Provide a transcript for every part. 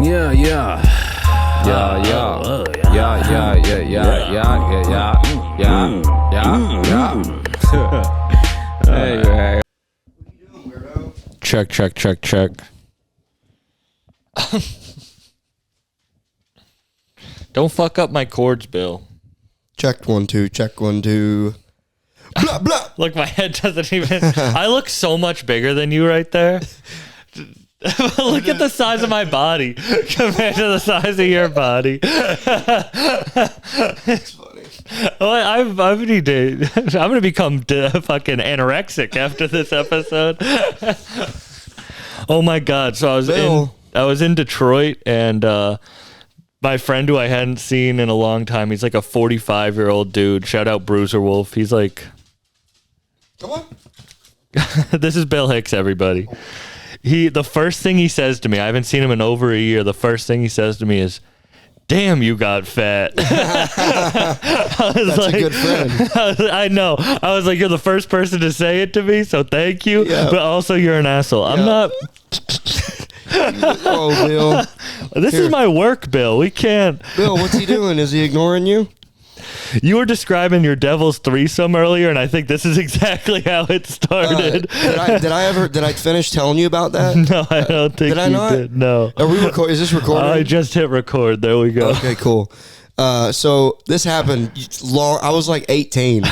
Yeah, yeah. Yeah, yeah. Yeah, yeah, yeah, yeah, yeah, yeah, yeah, yeah, yeah. Hey. Check. Don't fuck up my chords, Bill. Check 1 2. Check 1 2. Blah blah. Look, my head doesn't even. I look so much bigger than you right there. Look at the size of my body compared to the size of your body. It's funny. I'm gonna become fucking anorexic after this episode. Oh my god! So I was in Detroit, and my friend who I hadn't seen in a long time. He's like a 45-year-old dude. Shout out Bruiser Wolf. He's like, come on. This is Bill Hicks, everybody. The first thing he says to me, I haven't seen him in over a year. The first thing he says to me is, "Damn, you got fat." That's like, a good friend. I know. I was like, you're the first person to say it to me, so thank you. Yeah. But also, you're an asshole. I'm not. Oh, Bill. This is my work, Bill. We can't. Bill, what's he doing? Is he ignoring you? You were describing your devil's threesome earlier, and I think this is exactly how it started. Did I finish telling you about that? No, I don't think you did. No. Are we is this recording? I just hit record. There we go. Okay, cool. So this happened I was like 18,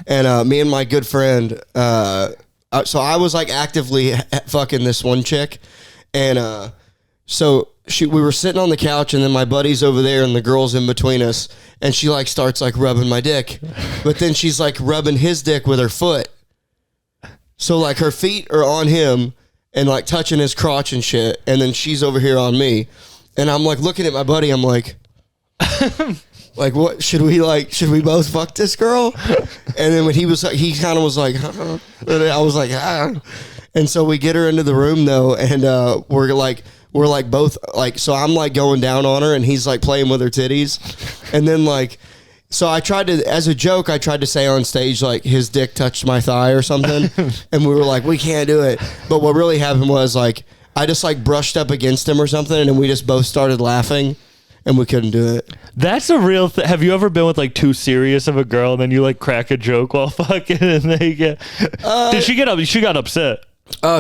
and me and my good friend. So I was like actively fucking this one chick, and we were sitting on the couch, and then my buddy's over there, and the girl's in between us, and she like starts like rubbing my dick, but then she's like rubbing his dick with her foot. So like her feet are on him and like touching his crotch and shit, and then she's over here on me, and I'm like looking at my buddy, I'm like, like what should we both fuck this girl? And then when he kind of was like, and I was like, ah. And so we get her into the room though, and we're like both like, so I'm like going down on her, and he's like playing with her titties, and then like, so I tried to, as a joke, I tried to say on stage like his dick touched my thigh or something, and we were like, we can't do it. But what really happened was like I just like brushed up against him or something, and then we just both started laughing, and we couldn't do it. That's a real thing. Have you ever been with like too serious of a girl, and then you like crack a joke while fucking, and they get? Did she get up? She got upset.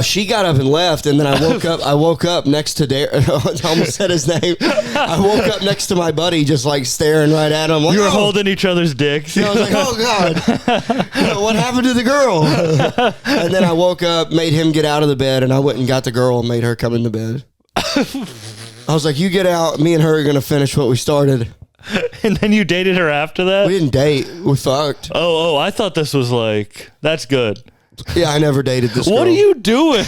She got up and left, and then I woke up next to I almost said his name. I woke up next to my buddy, just like staring right at him. Like, you were holding each other's dicks. And I was like, oh god, what happened to the girl? And then I woke up, made him get out of the bed, and I went and got the girl and made her come into bed. I was like, you get out, me and her are gonna finish what we started. And then you dated her after that? We didn't date, we fucked. Oh, I thought this was like, that's good. Yeah, I never dated this girl. What are you doing?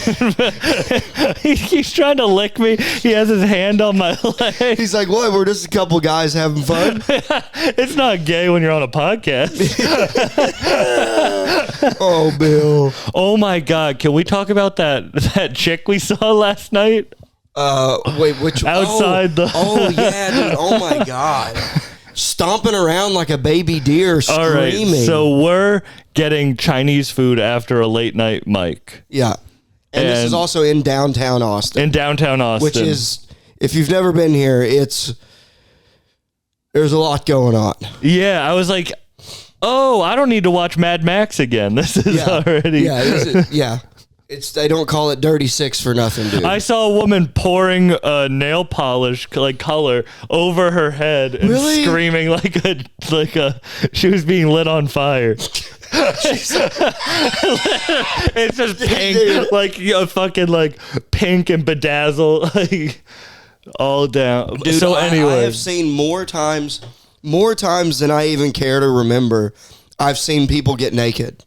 He's trying to lick me. He has his hand on my leg. He's like, what? We're just a couple guys having fun? It's not gay when you're on a podcast. Oh, Bill. Oh, my God. Can we talk about that chick we saw last night? Wait, which? Outside Oh, yeah, dude. Oh, my God. Stomping around like a baby deer, screaming. All right, so we're getting Chinese food after a late night mic. Yeah. And this is also in downtown Austin. Which is, if you've never been here, there's a lot going on. Yeah, I was like, oh, I don't need to watch Mad Max again. This is already. Yeah, yeah. They don't call it Dirty Six for nothing, dude. I saw a woman pouring nail polish like color over her head and screaming like she was being lit on fire. It's just pink, like fucking like pink and bedazzled, like all down. Dude, so anyway, I have seen more times than I even care to remember. I've seen people get naked.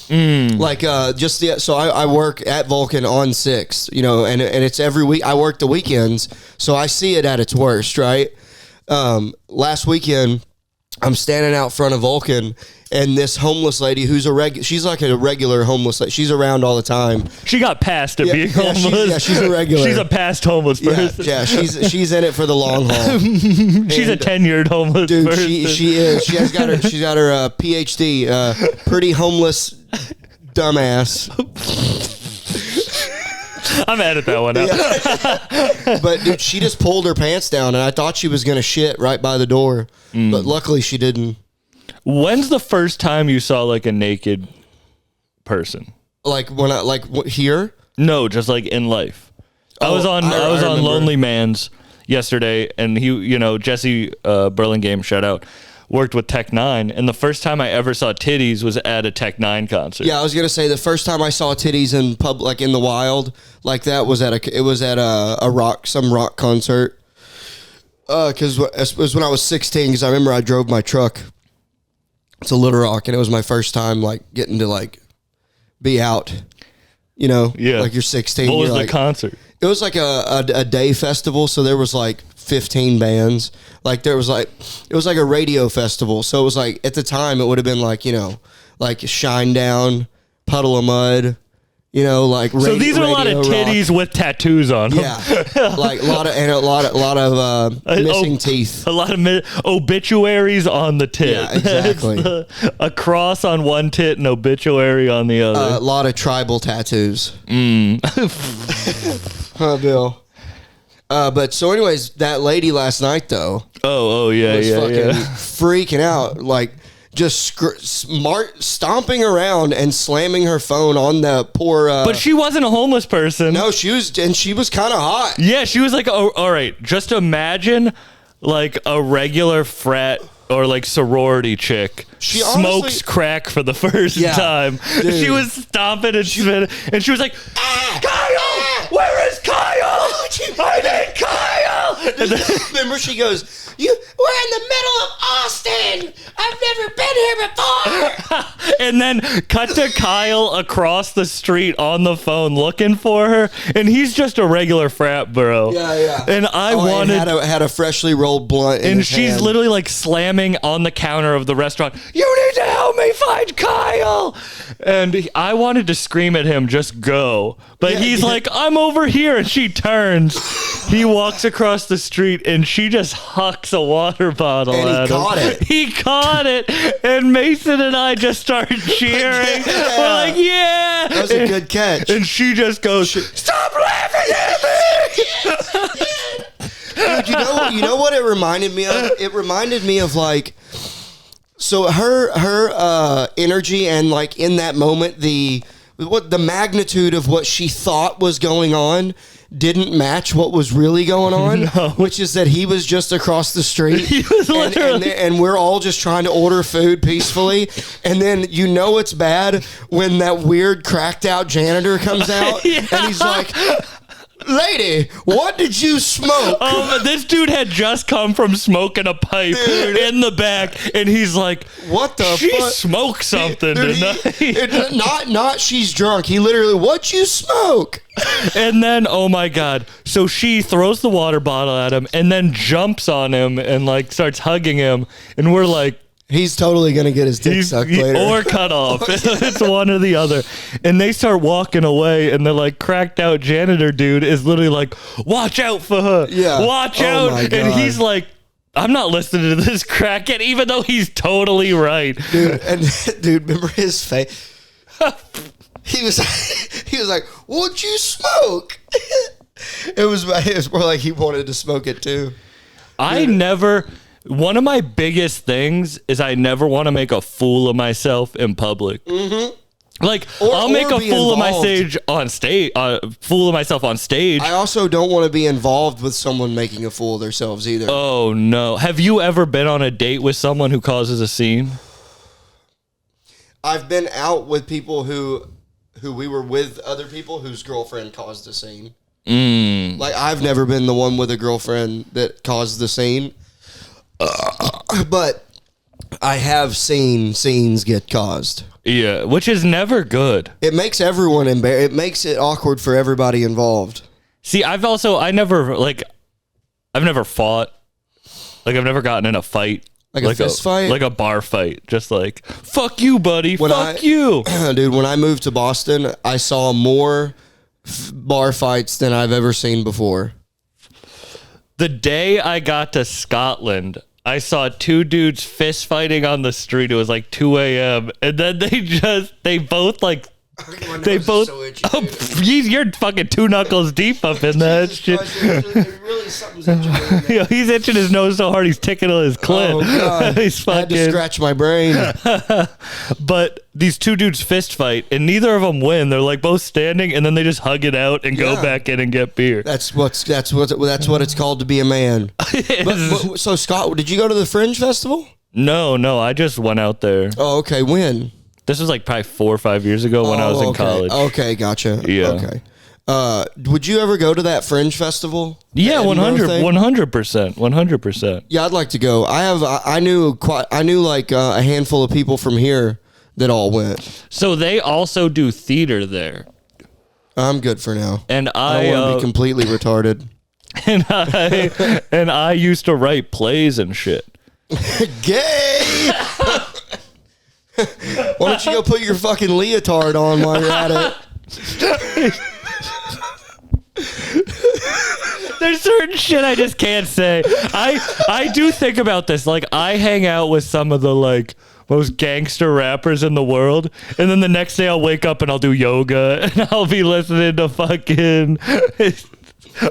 Like so I work at Vulcan on 6th, and it's every week. I work the weekends, so I see it at its worst, right? Last weekend I'm standing out front of Vulcan, and this homeless lady who's she's like a regular homeless lady. She's around all the time. She got past being homeless. She's a regular. She's a past homeless person. Yeah, she's in it for the long haul. She's a tenured homeless person. She is. She's got her PhD. Pretty homeless dumbass. I'm mad at that one. Yeah. But dude, she just pulled her pants down, and I thought she was gonna shit right by the door, but luckily she didn't. When's the first time you saw like a naked person? Like when here? No, just like in life. I was on Lonely Man's yesterday, and he, Jesse Burlingame, shout out, worked with Tech Nine, and the first time I ever saw titties was at a Tech Nine concert. Yeah, I was gonna say the first time I saw titties in like in the wild, like that was at a rock concert. Because it was when I was 16. Because I remember I drove my truck to Little Rock, and it was my first time like getting to like be out. Yeah. Like you're 16. What was the like, concert? It was like a day festival, so there was like 15 bands. Like it was like a radio festival. So it was like at the time it would have been like like Shinedown, Puddle of Mud, like so these are a lot of titties rock with tattoos on them. Yeah, like a lot of missing teeth, a lot of obituaries on the tit. Yeah, exactly. A cross on one tit and obituary on the other. A lot of tribal tattoos. Huh, Bill. But so anyways, that lady last night though. Oh yeah, was fucking freaking out, like just stomping around and slamming her phone on the poor. But she wasn't a homeless person. No, she was kind of hot. Yeah, she was like, oh, all right. Just imagine like a regular frat or like sorority chick she smokes crack for the first time. Dude. She was stomping and spinning, and she was like, Kyle, where is Kyle? I need Kyle. And then, remember, she goes, we're in the middle of Austin. I've never been here before. And then cut to Kyle across the street on the phone looking for her, and he's just a regular frat bro. Yeah. And I wanted had a freshly rolled blunt in and his she's hand. Literally like slamming on the counter of the restaurant. You need to help me find Kyle. And I wanted to scream at him, just go. But he's like, I'm over here. And she turns. He walks across the street and she just hucks a water bottle at him. He caught it. And Mason and I just started cheering. Yeah. We're like, yeah. That was a good catch. And she just goes, stop laughing at me. Dude, you know what it reminded me of? It reminded me of like, so her energy and like in that moment the magnitude of what she thought was going on didn't match what was really going on, which is that he was just across the street. He was literally, and we're all just trying to order food peacefully, and then it's bad when that weird cracked out janitor comes out and he's like, lady, what did you smoke? This dude had just come from smoking a pipe in the back, and he's like, "What the fuck? She smoked something tonight." Not she's drunk. He literally, what you smoke? And then, oh my god! So she throws the water bottle at him, and then jumps on him and like starts hugging him, and we're like, he's totally gonna get his dick sucked later, or cut off. It's one or the other. And they start walking away, and the like cracked out janitor dude is literally like, "Watch out for her! Yeah, watch out!" And he's like, "I'm not listening to this crackhead," even though he's totally right, dude. And dude, remember his face? He was like, "What'd you smoke?" It was more like he wanted to smoke it too. One of my biggest things is I never want to make a fool of myself in public. Mm-hmm. Like I'll make a fool of myself on stage. I also don't want to be involved with someone making a fool of themselves either. Oh no! Have you ever been on a date with someone who causes a scene? I've been out with people who we were with other people whose girlfriend caused a scene. Like I've never been the one with a girlfriend that caused the scene. But I have seen scenes get caused. Yeah, which is never good. It makes everyone embarrassed. It makes it awkward for everybody involved. See, I've never fought. Like I've never gotten in a fight. Like a fist fight? Like a bar fight. Just like, fuck you, buddy. Fuck you. Dude, when I moved to Boston, I saw more bar fights than I've ever seen before. The day I got to Scotland, I saw two dudes fist fighting on the street. It was like 2 a.m. And then they both like They both. So itchy, oh, you're fucking 2 knuckles deep up in that shit. Really something's itching. Yo, he's itching his nose so hard he's tickling his clit. Oh god, He's fucking. I had to scratch my brain. But these 2 dudes fist fight, and neither of them win. They're like both standing, and then they just hug it out and go back in and get beer. That's what it's called to be a man. But, so Scott, did you go to the Fringe Festival? No, I just went out there. Oh, okay. When? This was like probably 4 or 5 years ago when I was in college. Okay, gotcha. Yeah. Okay. Would you ever go to that Fringe Festival? Yeah, 100%. Yeah, I'd like to go. I knew like a handful of people from here that all went. So they also do theater there. I'm good for now. And I don't want to be completely retarded. And I used to write plays and shit. Gay. Why don't you go put your fucking leotard on while you're at it? There's certain shit I just can't say. I do think about this. Like, I hang out with some of the like most gangster rappers in the world, and then the next day I'll wake up and I'll do yoga and I'll be listening to fucking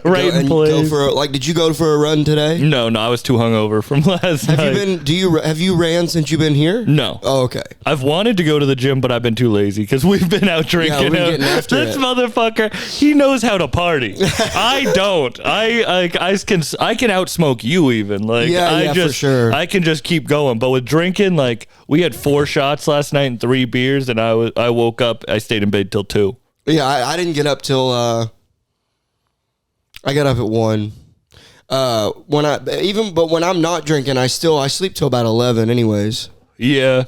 writing plays. Did you go for a run today? No, I was too hungover from last night. Have you ran since you've been here? No. Oh, okay. I've wanted to go to the gym, but I've been too lazy because we've been out drinking. Yeah, we're getting after this it. motherfucker, he knows how to party. I don't. I can outsmoke you even. Like, for sure. I can just keep going. But with drinking, like, we had 4 shots last night and 3 beers, and I woke up. I stayed in bed till 2. Yeah, I didn't get up till. I got up at 1. But when I'm not drinking, I sleep till about 11 anyways. Yeah.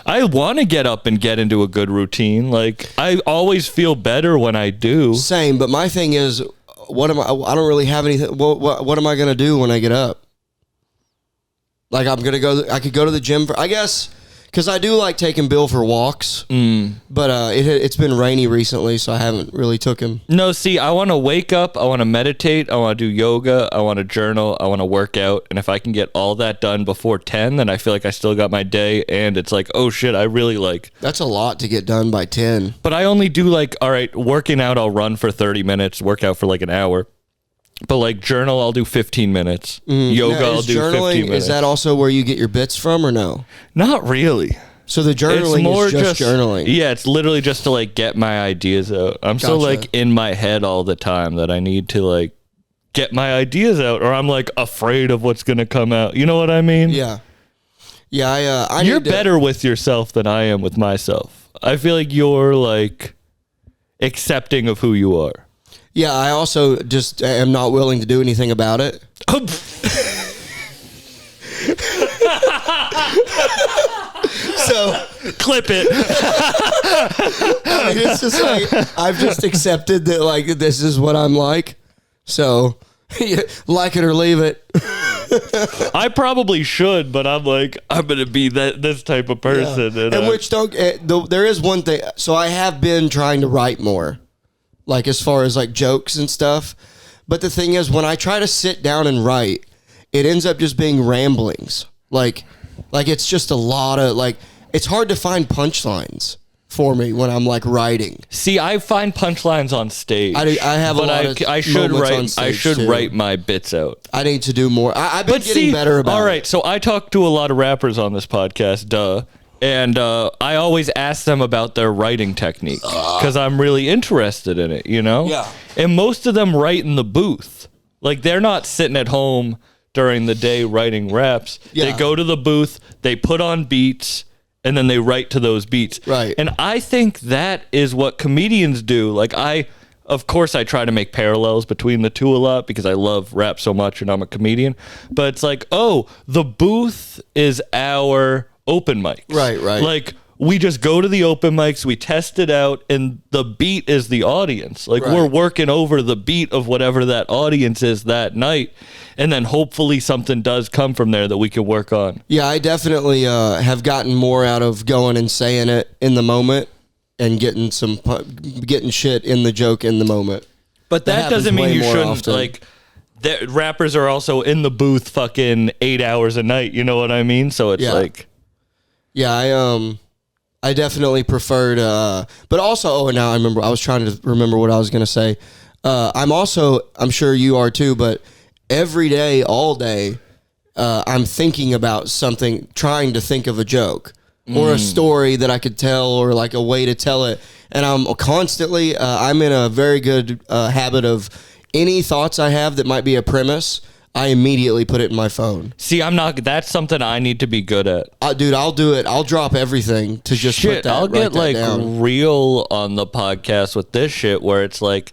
I want to get up and get into a good routine. Like, I always feel better when I do. Same, but my thing is, I don't really have anything. What am I going to do when I get up? Like, I could go to the gym I guess, because I do like taking Bill for walks, but it's been rainy recently, so I haven't really took him. No, see, I want to wake up, I want to meditate, I want to do yoga, I want to journal, I want to work out, and if I can get all that done before 10, then I feel like I still got my day, and it's like, oh shit, I really like... That's a lot to get done by 10. But I only do like, all right, working out, I'll run for 30 minutes, work out for like an hour. But like journal, I'll do 15 minutes. Yoga, I'll do 15 minutes. Is that also where you get your bits from or no? Not really. So the journaling is just journaling. Yeah, it's literally just to like get my ideas out. I'm so like in my head all the time that I need to like get my ideas out, or I'm like afraid of what's gonna come out. You know what I mean? Yeah. Yeah, you're better with yourself than I am with myself. I feel like you're like accepting of who you are. Yeah, I also just am not willing to do anything about it. So clip it. I mean, it's just like I've just accepted that like this is what I'm like. So like it or leave it. I probably should, but I'm like, I'm gonna be this type of person. Yeah. And which there is one thing. So I have been trying to write more, like as far as like jokes and stuff. But the thing is, when I try to sit down and write, it ends up just being ramblings. Like it's just a lot of like. It's hard to find punchlines for me when I'm like writing. See, I find punchlines on stage. I have a lot of I should moments write. on stage I should too. write my bits out. I need to do more. I've been getting better about it. All right, so I talk to a lot of rappers on this podcast, and I always ask them about their writing technique because I'm really interested in it, you know? Yeah. And most of them write in the booth. Like, they're not sitting at home during the day writing raps. Yeah. They go to the booth, they put on beats, and then they write to those beats. Right. And I think that is what comedians do. Like, of course, I try to make parallels between the two a lot because I love rap so much and I'm a comedian. But it's like, oh, the booth is our open mics. Right. Like, we just go to the open mics, we test it out, and the beat is the audience. Like, we're working over the beat of whatever that audience is that night. And then hopefully something does come from there that we can work on. Yeah, I definitely have gotten more out of going and saying it in the moment and getting shit in the joke in the moment. But that doesn't mean you shouldn't often. Like. Rappers are also in the booth fucking 8 hours a night. You know what I mean? So it's like, yeah, I definitely preferred, but also, now I remember, I was trying to remember what I was going to say. I'm sure you are too, but every day, all day, I'm thinking about something, trying to think of a joke or a story that I could tell or like a way to tell it. And I'm constantly, I'm in a very good habit of any thoughts I have that might be a premise, I immediately put it in my phone. See, I'm not. That's something I need to be good at. Dude, I'll do it. I'll drop everything to just put that. I'll get like down. real on the podcast with this shit, where it's like,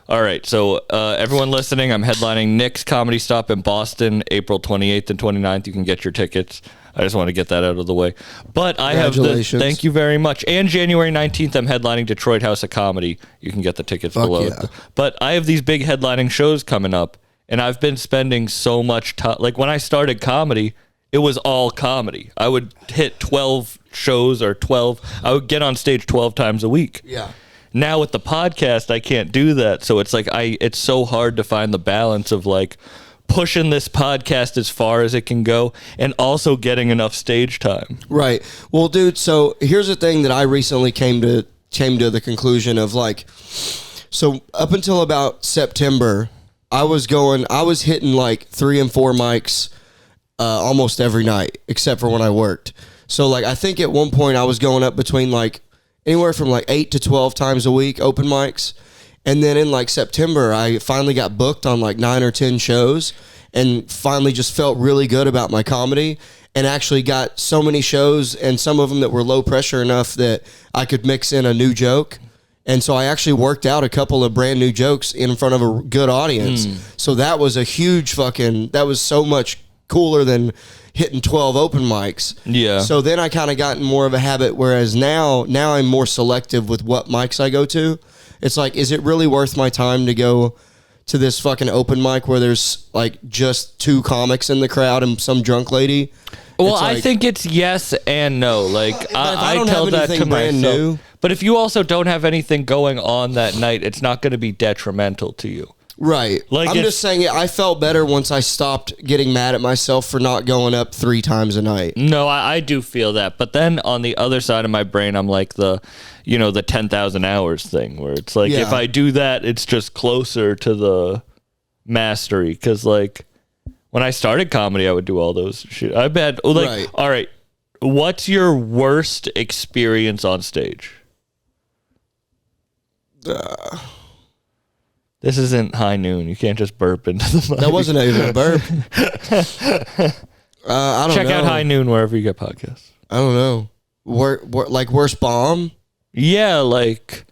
all right, so everyone listening, I'm headlining Nick's Comedy Stop in Boston, April 28th and 29th. You can get your tickets. I just want to get that out of the way. But I have thank you very much. And January 19th, I'm headlining Detroit House of Comedy. You can get the tickets below. Yeah. But I have these big headlining shows coming up. And I've been spending so much time. Like when I started comedy, it was all comedy. I would hit 12 shows or 12. I would get on stage 12 times a week. Yeah. Now with the podcast, I can't do that. So it's like it's so hard to find the balance of like pushing this podcast as far as it can go and also getting enough stage time. Right. Well, dude, so here's the thing that I recently came to the conclusion of, like, so up until about September, I was hitting like 3 and 4 mics almost every night, except for when I worked. So like, I think at one point I was going up between like anywhere from like 8 to 12 times a week, open mics. And then in like September, I finally got booked on like 9 or 10 shows and finally just felt really good about my comedy and actually got so many shows and some of them that were low pressure enough that I could mix in a new joke. And so I actually worked out a couple of brand new jokes in front of a good audience. So that was a huge that was so much cooler than hitting 12 open mics. Yeah. So then I kind of got in more of a habit, whereas now I'm more selective with what mics I go to. It's like, is it really worth my time to go to this fucking open mic where there's like just 2 comics in the crowd and some drunk lady? Well, I think it's yes and no. Like I tell that to brand myself. New, but if you also don't have anything going on that night, it's not going to be detrimental to you. Right. Like I'm just saying, I felt better once I stopped getting mad at myself for not going up 3 times a night. No, I do feel that. But then on the other side of my brain, I'm like the 10,000 hours thing, where it's like, if I do that, it's just closer to the mastery. Because like when I started comedy, I would do all those shit. I bet. Like, all right, what's your worst experience on stage? This isn't high noon. You can't just burp into the mic. That wasn't even a burp. I don't know. Check out High Noon wherever you get podcasts. I don't know. Like worst bomb? Yeah, like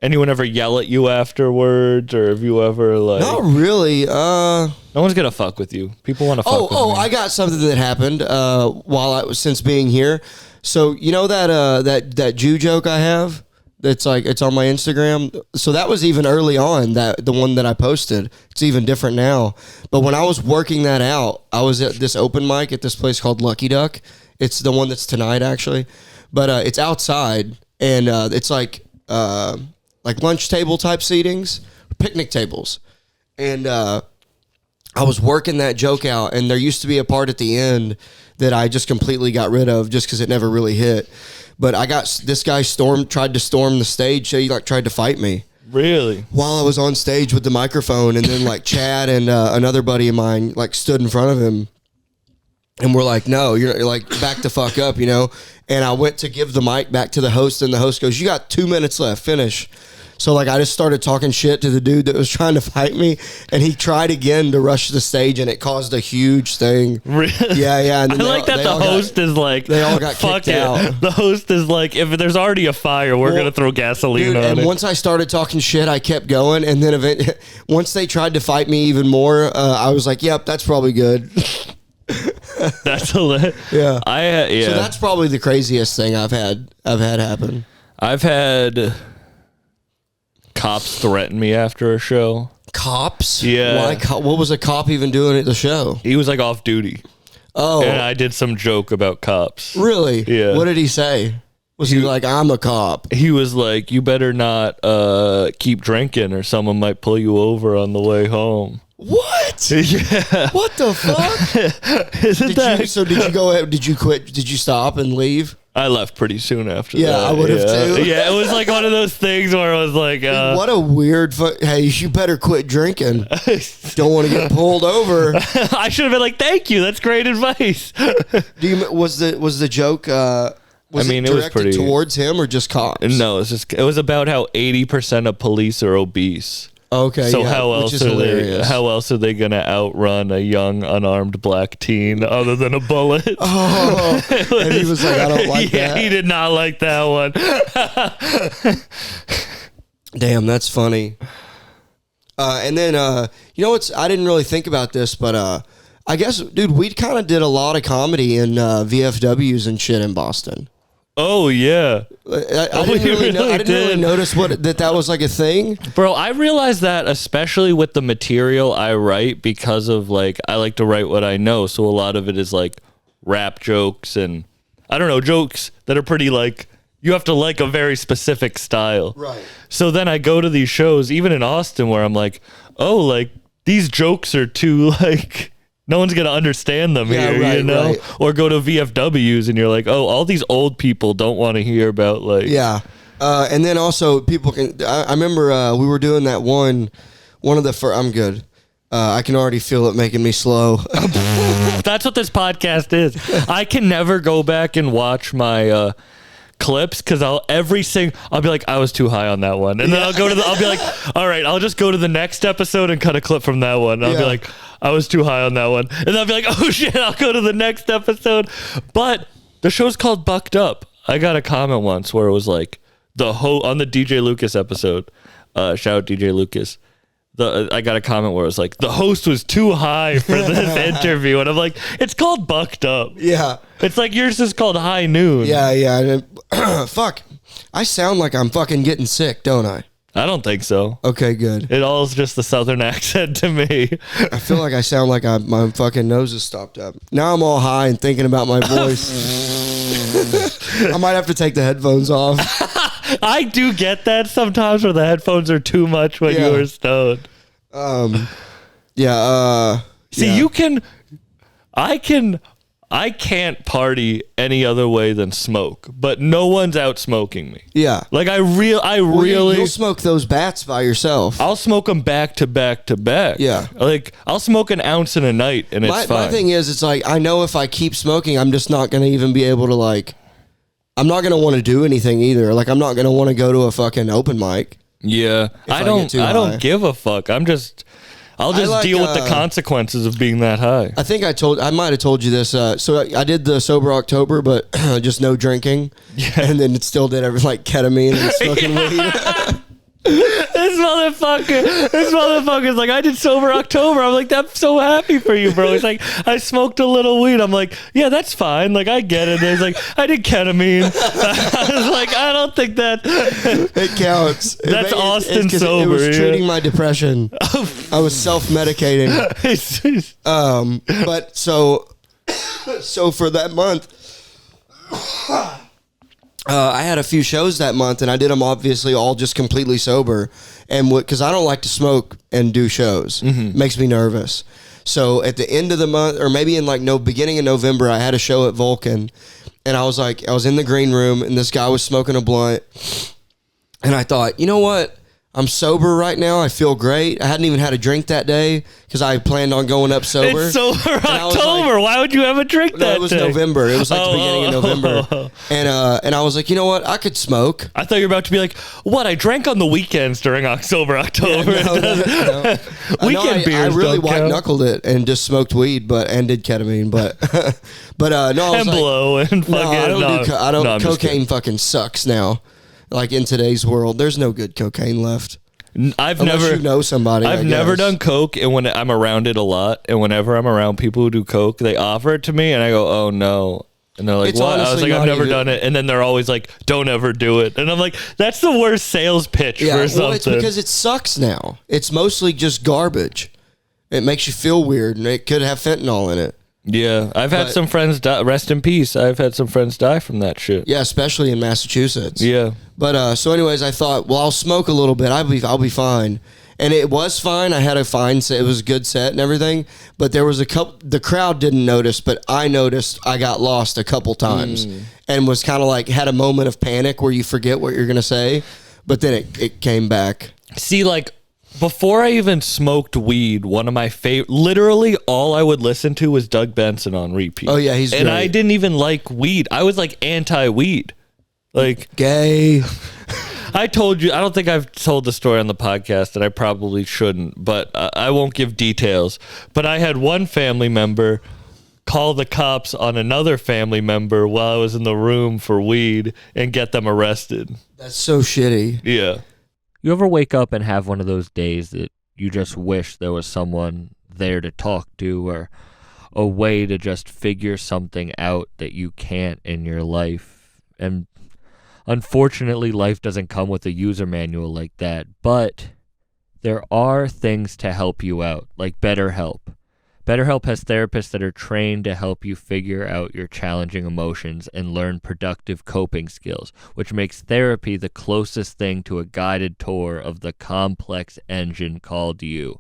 anyone ever yell at you afterwards, or have you ever like? Not really. No one's gonna fuck with you. People want to fuck with me. I got something that happened since being here. So you know that Jew joke I have? It's like, it's on my Instagram. So that was even early on, the one that I posted. It's even different now. But when I was working that out, I was at this open mic at this place called Lucky Duck. It's the one that's tonight, actually. But it's outside, and it's like lunch table type seatings, picnic tables. And I was working that joke out, and there used to be a part at the end that I just completely got rid of just because it never really hit. But I got this guy tried to storm the stage. So he like tried to fight me. Really? While I was on stage with the microphone, and then like Chad and another buddy of mine like stood in front of him, and we're like, "No, you're like, back the fuck up," you know. And I went to give the mic back to the host, and the host goes, "You got 2 minutes left. Finish." So like I just started talking shit to the dude that was trying to fight me, and he tried again to rush the stage, and it caused a huge thing. Really? Yeah. And I like that the host is like, they all got kicked out. The host is like, if there's already a fire, we're gonna throw gasoline on it. And once I started talking shit, I kept going, and then once they tried to fight me even more, I was like, "Yep, that's probably good." That's hilarious. Yeah. Yeah. So that's probably the craziest thing I've had happen. I've had cops threaten me after a show. Cops? Yeah. Why? What was a cop even doing at the show? He was like off duty. Oh. And I did some joke about cops. Really? Yeah. What did he say? Was he like, "I'm a cop"? He was like, "You better not keep drinking, or someone might pull you over on the way home." What? Yeah. What the fuck? Isn't that? So did you go ahead? Did you quit? Did you stop and leave? I left pretty soon after that. Yeah, I would have too. Yeah, it was like one of those things where I was like, Dude, what a weird hey, you better quit drinking. Don't want to get pulled over. I should have been like, thank you, that's great advice. Was the joke was it it was pretty towards him or just cops? No, it was about how 80% of police are obese. Okay, so yeah, how else are they gonna outrun a young unarmed black teen other than a bullet? Oh, and he was like, I don't like that. He did not like that one. Damn, that's funny. And then you know what's? I didn't really think about this, but I guess, dude, we kind of did a lot of comedy in VFWs and shit in Boston. Oh yeah, I didn't really notice that was like a thing, bro. I realized that especially with the material I write, because of like I like to write what I know, so a lot of it is like rap jokes and I don't know, jokes that are pretty like you have to like a very specific style, right? So then I go to these shows, even in Austin, where I'm like, oh, like these jokes are too like. No one's going to understand them here, right, you know? Right. Or go to VFWs and you're like, oh, all these old people don't want to hear about, like... Yeah. And then also, people can... I remember we were doing that one of the first... I'm good. I can already feel it making me slow. That's what this podcast is. I can never go back and watch my... clips because I'll be like, I was too high on that one, and then I'll be like, all right, I'll just go to the next episode and cut a clip from that one. And I'll be like, I was too high on that one, and I'll be like, oh shit, I'll go to the next episode. But the show's called Bucked Up. I got a comment once where it was like on the DJ Lucas episode. Shout out DJ Lucas. I got a comment where it was like the host was too high for this interview, and I'm like, it's called Bucked Up. Yeah, it's like yours is called High Noon. Yeah. Fuck, I sound like I'm fucking getting sick, don't I? I don't think so. Okay, good. It all is just the southern accent to me. I feel like I sound like my fucking nose is stopped up. Now I'm all high and thinking about my voice. I might have to take the headphones off. I do get that sometimes where the headphones are too much when you are stoned. See, I can't party any other way than smoke, but no one's out smoking me. Yeah. Like you'll smoke those bats by yourself. I'll smoke them back to back to back. Yeah. Like I'll smoke an ounce in a night and it's fine. My thing is, it's like, I know if I keep smoking, I'm just not going to even be able to like, I'm not going to want to do anything either. Like I'm not going to want to go to a fucking open mic. Yeah. I don't give a fuck. I'll just deal with the consequences of being that high. I think I might have told you this. So I did the sober October, but just no drinking. Yeah. And then it still did like ketamine and smoking weed. This motherfucker's like, I did sober October. I'm like, I'm so happy for you, bro. He's like, I smoked a little weed. I'm like, yeah, that's fine. Like, I get it. And he's like, I did ketamine. I was like, I don't think that it counts. That's Austin sober. It was treating my depression. I was self-medicating. But so for that month, I had a few shows that month, and I did them obviously all just completely sober, and because I don't like to smoke and do shows, makes me nervous. So at the end of the month, or maybe in like beginning of November, I had a show at Vulcan, and I was in the green room, and this guy was smoking a blunt, and I thought, you know what? I'm sober right now. I feel great. I hadn't even had a drink that day because I planned on going up sober. It's sober October. Like, why would you have a drink that day? It was November. It was like the beginning of November. And I was like, you know what? I could smoke. I thought you were about to be like, what? I drank on the weekends during October. No. Weekend beers. I really white knuckled it and just smoked weed, and did ketamine, but no. I was and blow and fucking. I don't. Cocaine fucking sucks now. Like in today's world, there's no good cocaine left. Unless you know somebody. I've never done coke, and when I'm around it a lot, and whenever I'm around people who do coke, they offer it to me, and I go, "Oh no!" And they're like, "What?" I was like, "I've never done it," and then they're always like, "Don't ever do it," and I'm like, "That's the worst sales pitch for something." Well, it's because it sucks now. It's mostly just garbage. It makes you feel weird, and it could have fentanyl in it. Yeah, I've had some friends die. Rest in peace. I've had some friends die from that shit. Yeah, especially in Massachusetts. Yeah. But so anyways, I thought, well, I'll smoke a little bit. I'll be fine. and it was fine. I had a fine set. It was a good set and everything. But there was a couple. The crowd didn't notice, but I noticed. I got lost a couple times and was kind of like had a moment of panic where you forget what you're gonna say, but then it came back. See, like before I even smoked weed, one of my favorite, literally all I would listen to was Doug Benson on repeat. Oh yeah, he's and great. I didn't even like weed. I was like anti-weed, like gay. I told you, I don't think I've told the story on the podcast, and I probably shouldn't, but I won't give details. But I had one family member call the cops on another family member while I was in the room for weed and get them arrested. That's so shitty. Yeah. You ever wake up and have one of those days that you just wish there was someone there to talk to, or a way to just figure something out that you can't in your life? And unfortunately, life doesn't come with a user manual like that, but there are things to help you out, like BetterHelp. BetterHelp has therapists that are trained to help you figure out your challenging emotions and learn productive coping skills, which makes therapy the closest thing to a guided tour of the complex engine called you.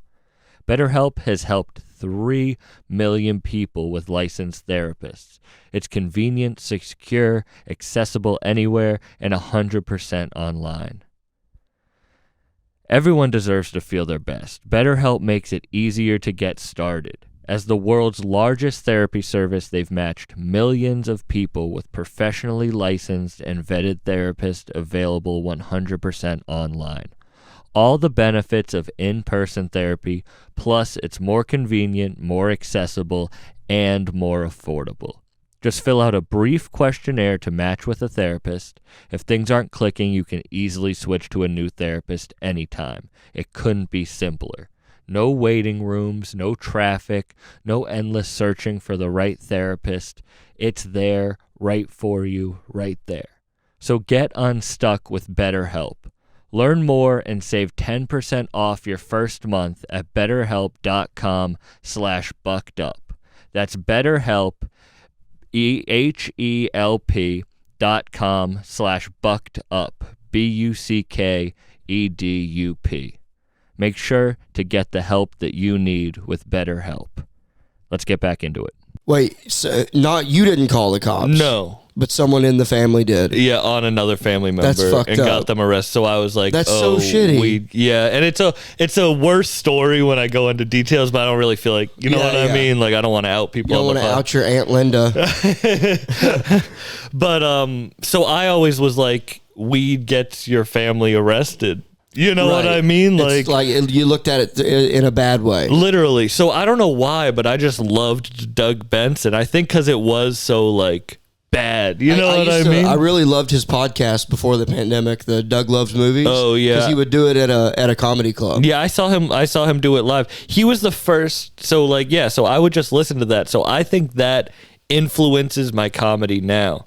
BetterHelp has helped 3 million people with licensed therapists. It's convenient, secure, accessible anywhere, and 100% online. Everyone deserves to feel their best. BetterHelp makes it easier to get started. As the world's largest therapy service, they've matched millions of people with professionally licensed and vetted therapists available 100% online. All the benefits of in-person therapy, plus it's more convenient, more accessible, and more affordable. Just fill out a brief questionnaire to match with a therapist. If things aren't clicking, you can easily switch to a new therapist anytime. It couldn't be simpler. No waiting rooms, no traffic, no endless searching for the right therapist. It's there, right for you, right there. So get unstuck with BetterHelp. Learn more and save 10% off your first month at betterhelp.com/buckedup. That's BetterHelp, HELP.com/buckedup, BUCKEDUP. Make sure to get the help that you need with BetterHelp. Let's get back into it. Wait, so not you didn't call the cops? No. But someone in the family did. Yeah, on another family member. That's fucked and up. got them arrested. So I was like, that's so shitty. Yeah, and it's a worse story when I go into details, but I don't really feel like, you know what I mean? Like, I don't want to out people. You don't want to out your Aunt Linda. But so I always was like, weed gets your family arrested. You know what I mean? Like you looked at it in a bad way. Literally. So I don't know why, but I just loved Doug Benson. I think because it was so like bad. You know what I mean? I really loved his podcast before the pandemic, the Doug Loves Movies. Oh yeah, because he would do it at a comedy club. Yeah, I saw him do it live. He was the first. So like, yeah. So I would just listen to that. So I think that influences my comedy now.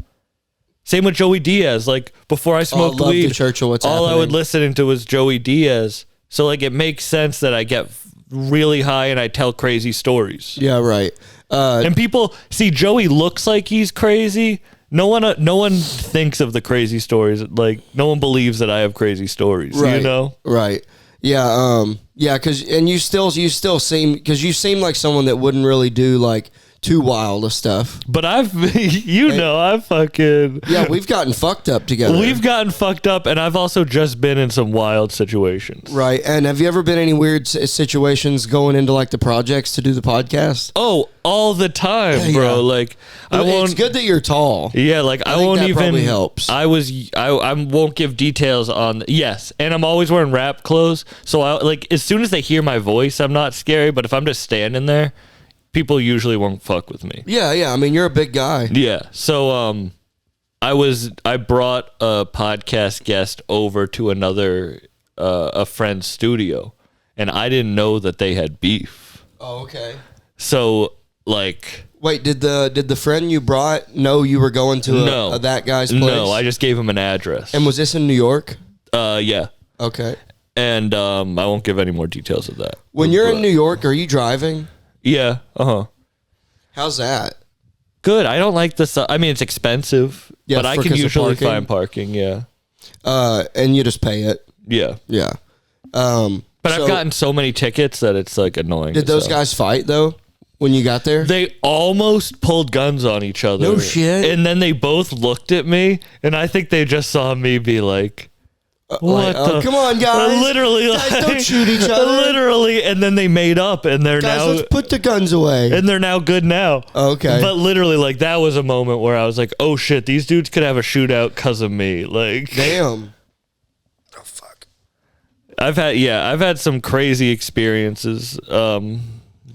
Same with Joey Diaz. Like before I smoked weed, Churchill, all I would listen to was Joey Diaz. So like, it makes sense that I get really high and I tell crazy stories. Yeah, right. And people see Joey looks like he's crazy. No one thinks of the crazy stories. Like no one believes that I have crazy stories. Right, you know? Right. Yeah. Yeah. You still seem, because you seem like someone that wouldn't really do like too wild of stuff. But I've fucking... Yeah, we've gotten fucked up together. We've gotten fucked up, and I've also just been in some wild situations. Right, and have you ever been in any weird situations going into like the projects to do the podcast? Oh, all the time, bro. Yeah. Like, it's good that you're tall. Yeah, like I won't even... probably helps. I won't give details on... Yes, and I'm always wearing rap clothes, so as soon as they hear my voice, I'm not scary, but if I'm just standing there, people usually won't fuck with me. Yeah. I mean, you're a big guy. Yeah. So, I brought a podcast guest over to a friend's studio, and I didn't know that they had beef. Oh, okay. So, like... Wait, did the friend you brought know you were going to that guy's place? No, I just gave him an address. And was this in New York? Yeah. Okay. And I won't give any more details of that. When you're in New York, are you driving? Yeah. How's that? Good. I don't like this. I mean, it's expensive, but I can usually find parking. Yeah. And you just pay it. Yeah. Yeah. But I've gotten so many tickets that it's like annoying. Did those guys fight though when you got there? They almost pulled guns on each other. No shit. And then they both looked at me, and I think they just saw me be like, what the? Come on, guys. Literally. Guys, don't shoot each other. Literally. And then they made up, and they're guys, now. let's put the guns away. And they're now good now. Okay. But literally, like, that was a moment where I was like, oh shit, these dudes could have a shootout because of me. Like, damn. Oh, fuck. I've had some crazy experiences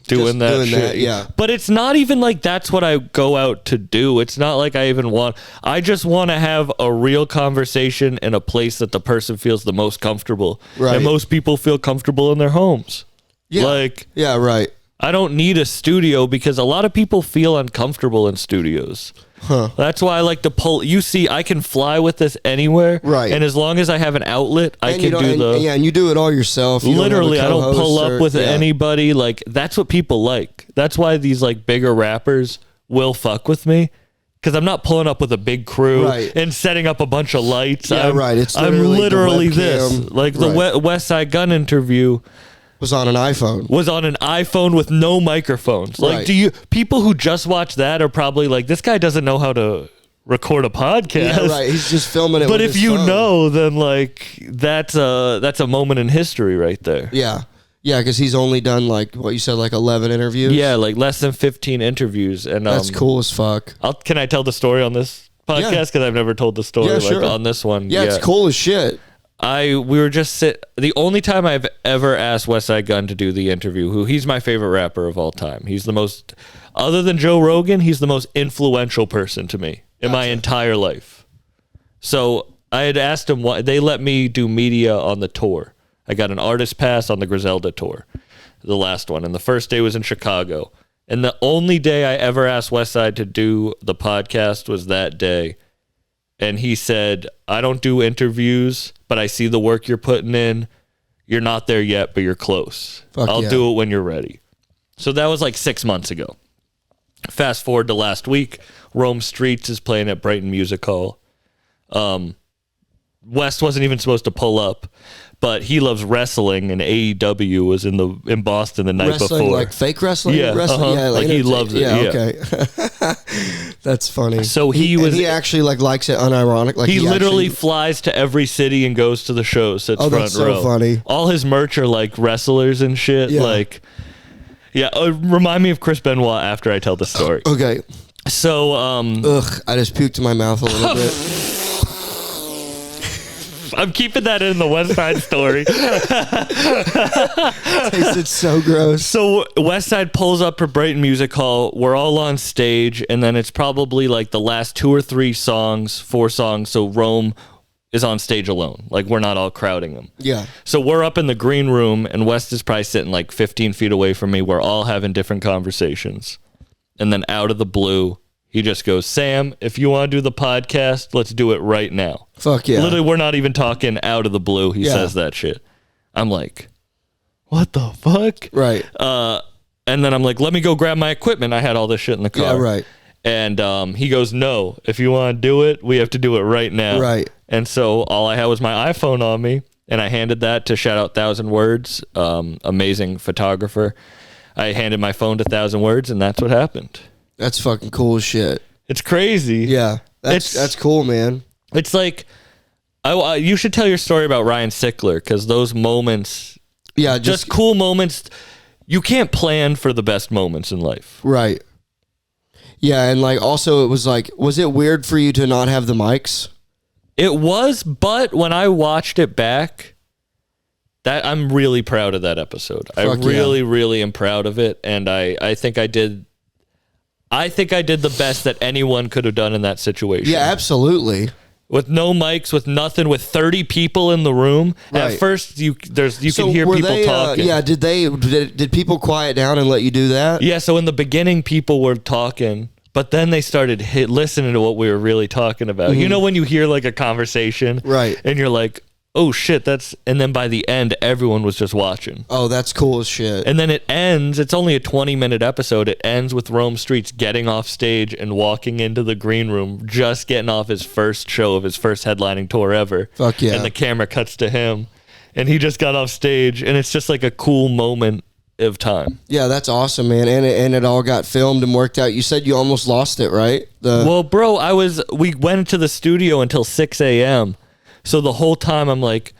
doing that shit. Yeah. But it's not even like that's what I go out to do. It's not like I even want. I just want to have a real conversation in a place that the person feels the most comfortable. Right. And most people feel comfortable in their homes. Yeah. Like, yeah, right. I don't need a studio because a lot of people feel uncomfortable in studios. Huh. That's why I like to pull. You see, I can fly with this anywhere. Right. And as long as I have an outlet, I can do the. Yeah, and you do it all yourself. You Literally, I don't pull up with yeah. anybody. Like, that's what people like. That's why these like bigger rappers will fuck with me. Because I'm not pulling up with a big crew Right. and setting up a bunch of lights. Yeah, right. It's I'm literally literally the this. webcam. Like the Right. West Side Gun interview Was on an iPhone. was on an iPhone with no microphones. Like, Right. people who just watch that are probably like, this guy doesn't know how to record a podcast. Yeah, right. He's just filming it. But with if his you phone. know, then like that's a moment in history right there. Yeah. Yeah, because he's only done like what you said, like 11 interviews. Yeah, like less than 15 interviews, and That's cool as fuck. Can I tell the story on this podcast? Yeah. Because I've never told the story Yeah, sure. on this one. Yeah, it's cool as shit. We were just the only time I've ever asked West Side Gun to do the interview, he's my favorite rapper of all time. He's the most, other than Joe Rogan, he's the most influential person to me in my entire life. So I had asked him why they let me do media on the tour. I got an artist pass on the Griselda tour, the last one. And the first day was in Chicago. And the only day I ever asked Westside to do the podcast was that day. And he said, I don't do interviews, but I see the work you're putting in. You're not there yet, but you're close. I'll do it when you're ready. So that was like 6 months ago. Fast forward to last week, Rome Streets is playing at Brighton Music Hall. West wasn't even supposed to pull up, but he loves wrestling, and AEW was in Boston the night before. Like fake wrestling? Yeah, wrestling? uh-huh. Yeah, like he loves it. Yeah, okay. That's funny. So he actually like likes it unironic. Like he literally flies to every city and goes to the shows. Sits front that's row. so funny. All his merch are like wrestlers and shit. Yeah. Like, yeah. Remind me of Chris Benoit after I tell the story. Okay. So, ugh, I just puked in my mouth a little bit. I'm keeping that in the West Side story. Tasted so gross. So West Side pulls up for Brighton Music Hall. We're all on stage, and then it's probably like the last 2 or 3 songs, 4 songs. So Rome is on stage alone. Like, we're not all crowding him. Yeah. So we're up in the green room, and West is probably sitting like 15 feet away from me. We're all having different conversations. And then out of the blue, he just goes, Sam, if you want to do the podcast, let's do it right now. Fuck yeah. Literally, we're not even talking out of the blue. He says that shit. I'm like, what the fuck? Right. And then I'm like, let me go grab my equipment. I had all this shit in the car. Yeah, right. And he goes, no, if you want to do it, we have to do it right now. Right. And so all I had was my iPhone on me, and I handed that to shout out 1,000 Words, amazing photographer. I handed my phone to 1,000 Words, and that's what happened. That's fucking cool as shit. It's crazy. Yeah. That's cool, man. It's like, you should tell your story about Ryan Sickler, because those moments, just cool moments, you can't plan for the best moments in life. Right. Yeah, and like also it was like, was it weird for you to not have the mics? It was, but when I watched it back, I'm really proud of that episode. I really am proud of it, and I think I did the best that anyone could have done in that situation. Yeah, absolutely. With no mics, with nothing, with 30 people in the room. Right. At first, you can hear people talking. Yeah, did people quiet down and let you do that? Yeah, so in the beginning, people were talking, but then they started listening to what we were really talking about. Mm-hmm. You know when you hear like a conversation, right, and you're like, oh shit, and then by the end, everyone was just watching. Oh, that's cool as shit. And then it ends, it's only a 20-minute episode, it ends with Rome Streets getting off stage and walking into the green room, just getting off his first show of his first headlining tour ever. Fuck yeah. And the camera cuts to him, and he just got off stage, and it's just like a cool moment of time. Yeah, that's awesome, man. And it all got filmed and worked out. You said you almost lost it, right? Well, bro, we went into the studio until 6 a.m. So the whole time I'm like,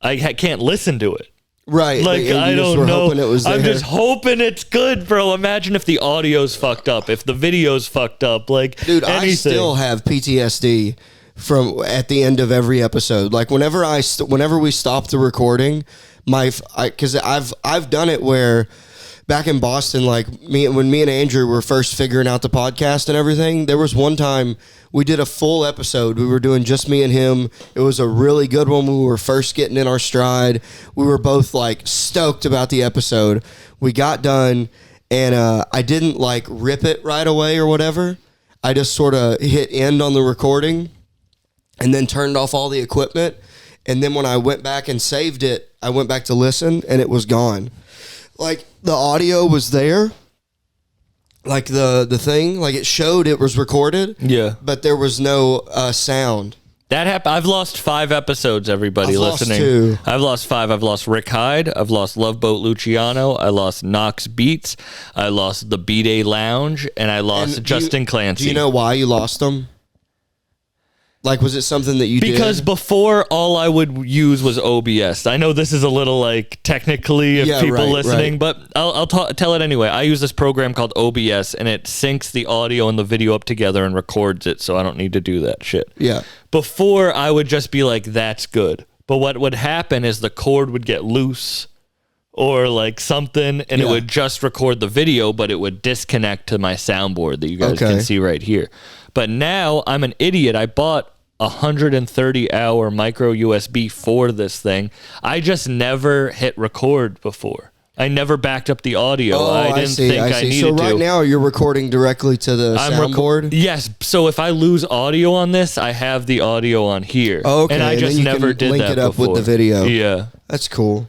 I can't listen to it. Right. Like, I don't know. I'm just hoping it's good, bro. Imagine if the audio's fucked up, if the video's fucked up. Like, dude, anything. I still have PTSD from at the end of every episode. Like, whenever we stop the recording, because I've done it where back in Boston, like when me and Andrew were first figuring out the podcast and everything, there was one time we did a full episode. We were doing just me and him. It was a really good one. We were first getting in our stride. We were both like stoked about the episode. We got done, and I didn't like rip it right away or whatever. I just sort of hit end on the recording and then turned off all the equipment. And then when I went back and saved it, I went back to listen, and it was gone. Like, the audio was there. Like, the thing, like, it showed it was recorded. Yeah. But there was no sound. That happened. I've lost 5 episodes, everybody listening. Lost 2. I've lost 5. I've lost Rick Hyde. I've lost Love Boat Luciano. I lost Knox Beats. I lost the B-Day Lounge. And I lost Justin Clancy. Do you know why you lost them? Like, was it something that you did? Because before, all I would use was OBS. I know this is a little, like, technically if people listening, but I'll tell it anyway. I use this program called OBS, and it syncs the audio and the video up together and records it, so I don't need to do that shit. Yeah. Before, I would just be like, that's good. But what would happen is the cord would get loose or, like, something, and it would just record the video, but it would disconnect to my soundboard that you guys can see right here. But now I'm an idiot. I bought a 130-hour micro USB for this thing. I just never hit record before. I never backed up the audio. I didn't think I needed to. So right now you're recording directly to the soundboard? Yes. So if I lose audio on this, I have the audio on here. Oh, okay. And I just never did that before. Link it up with the video. Yeah. That's cool.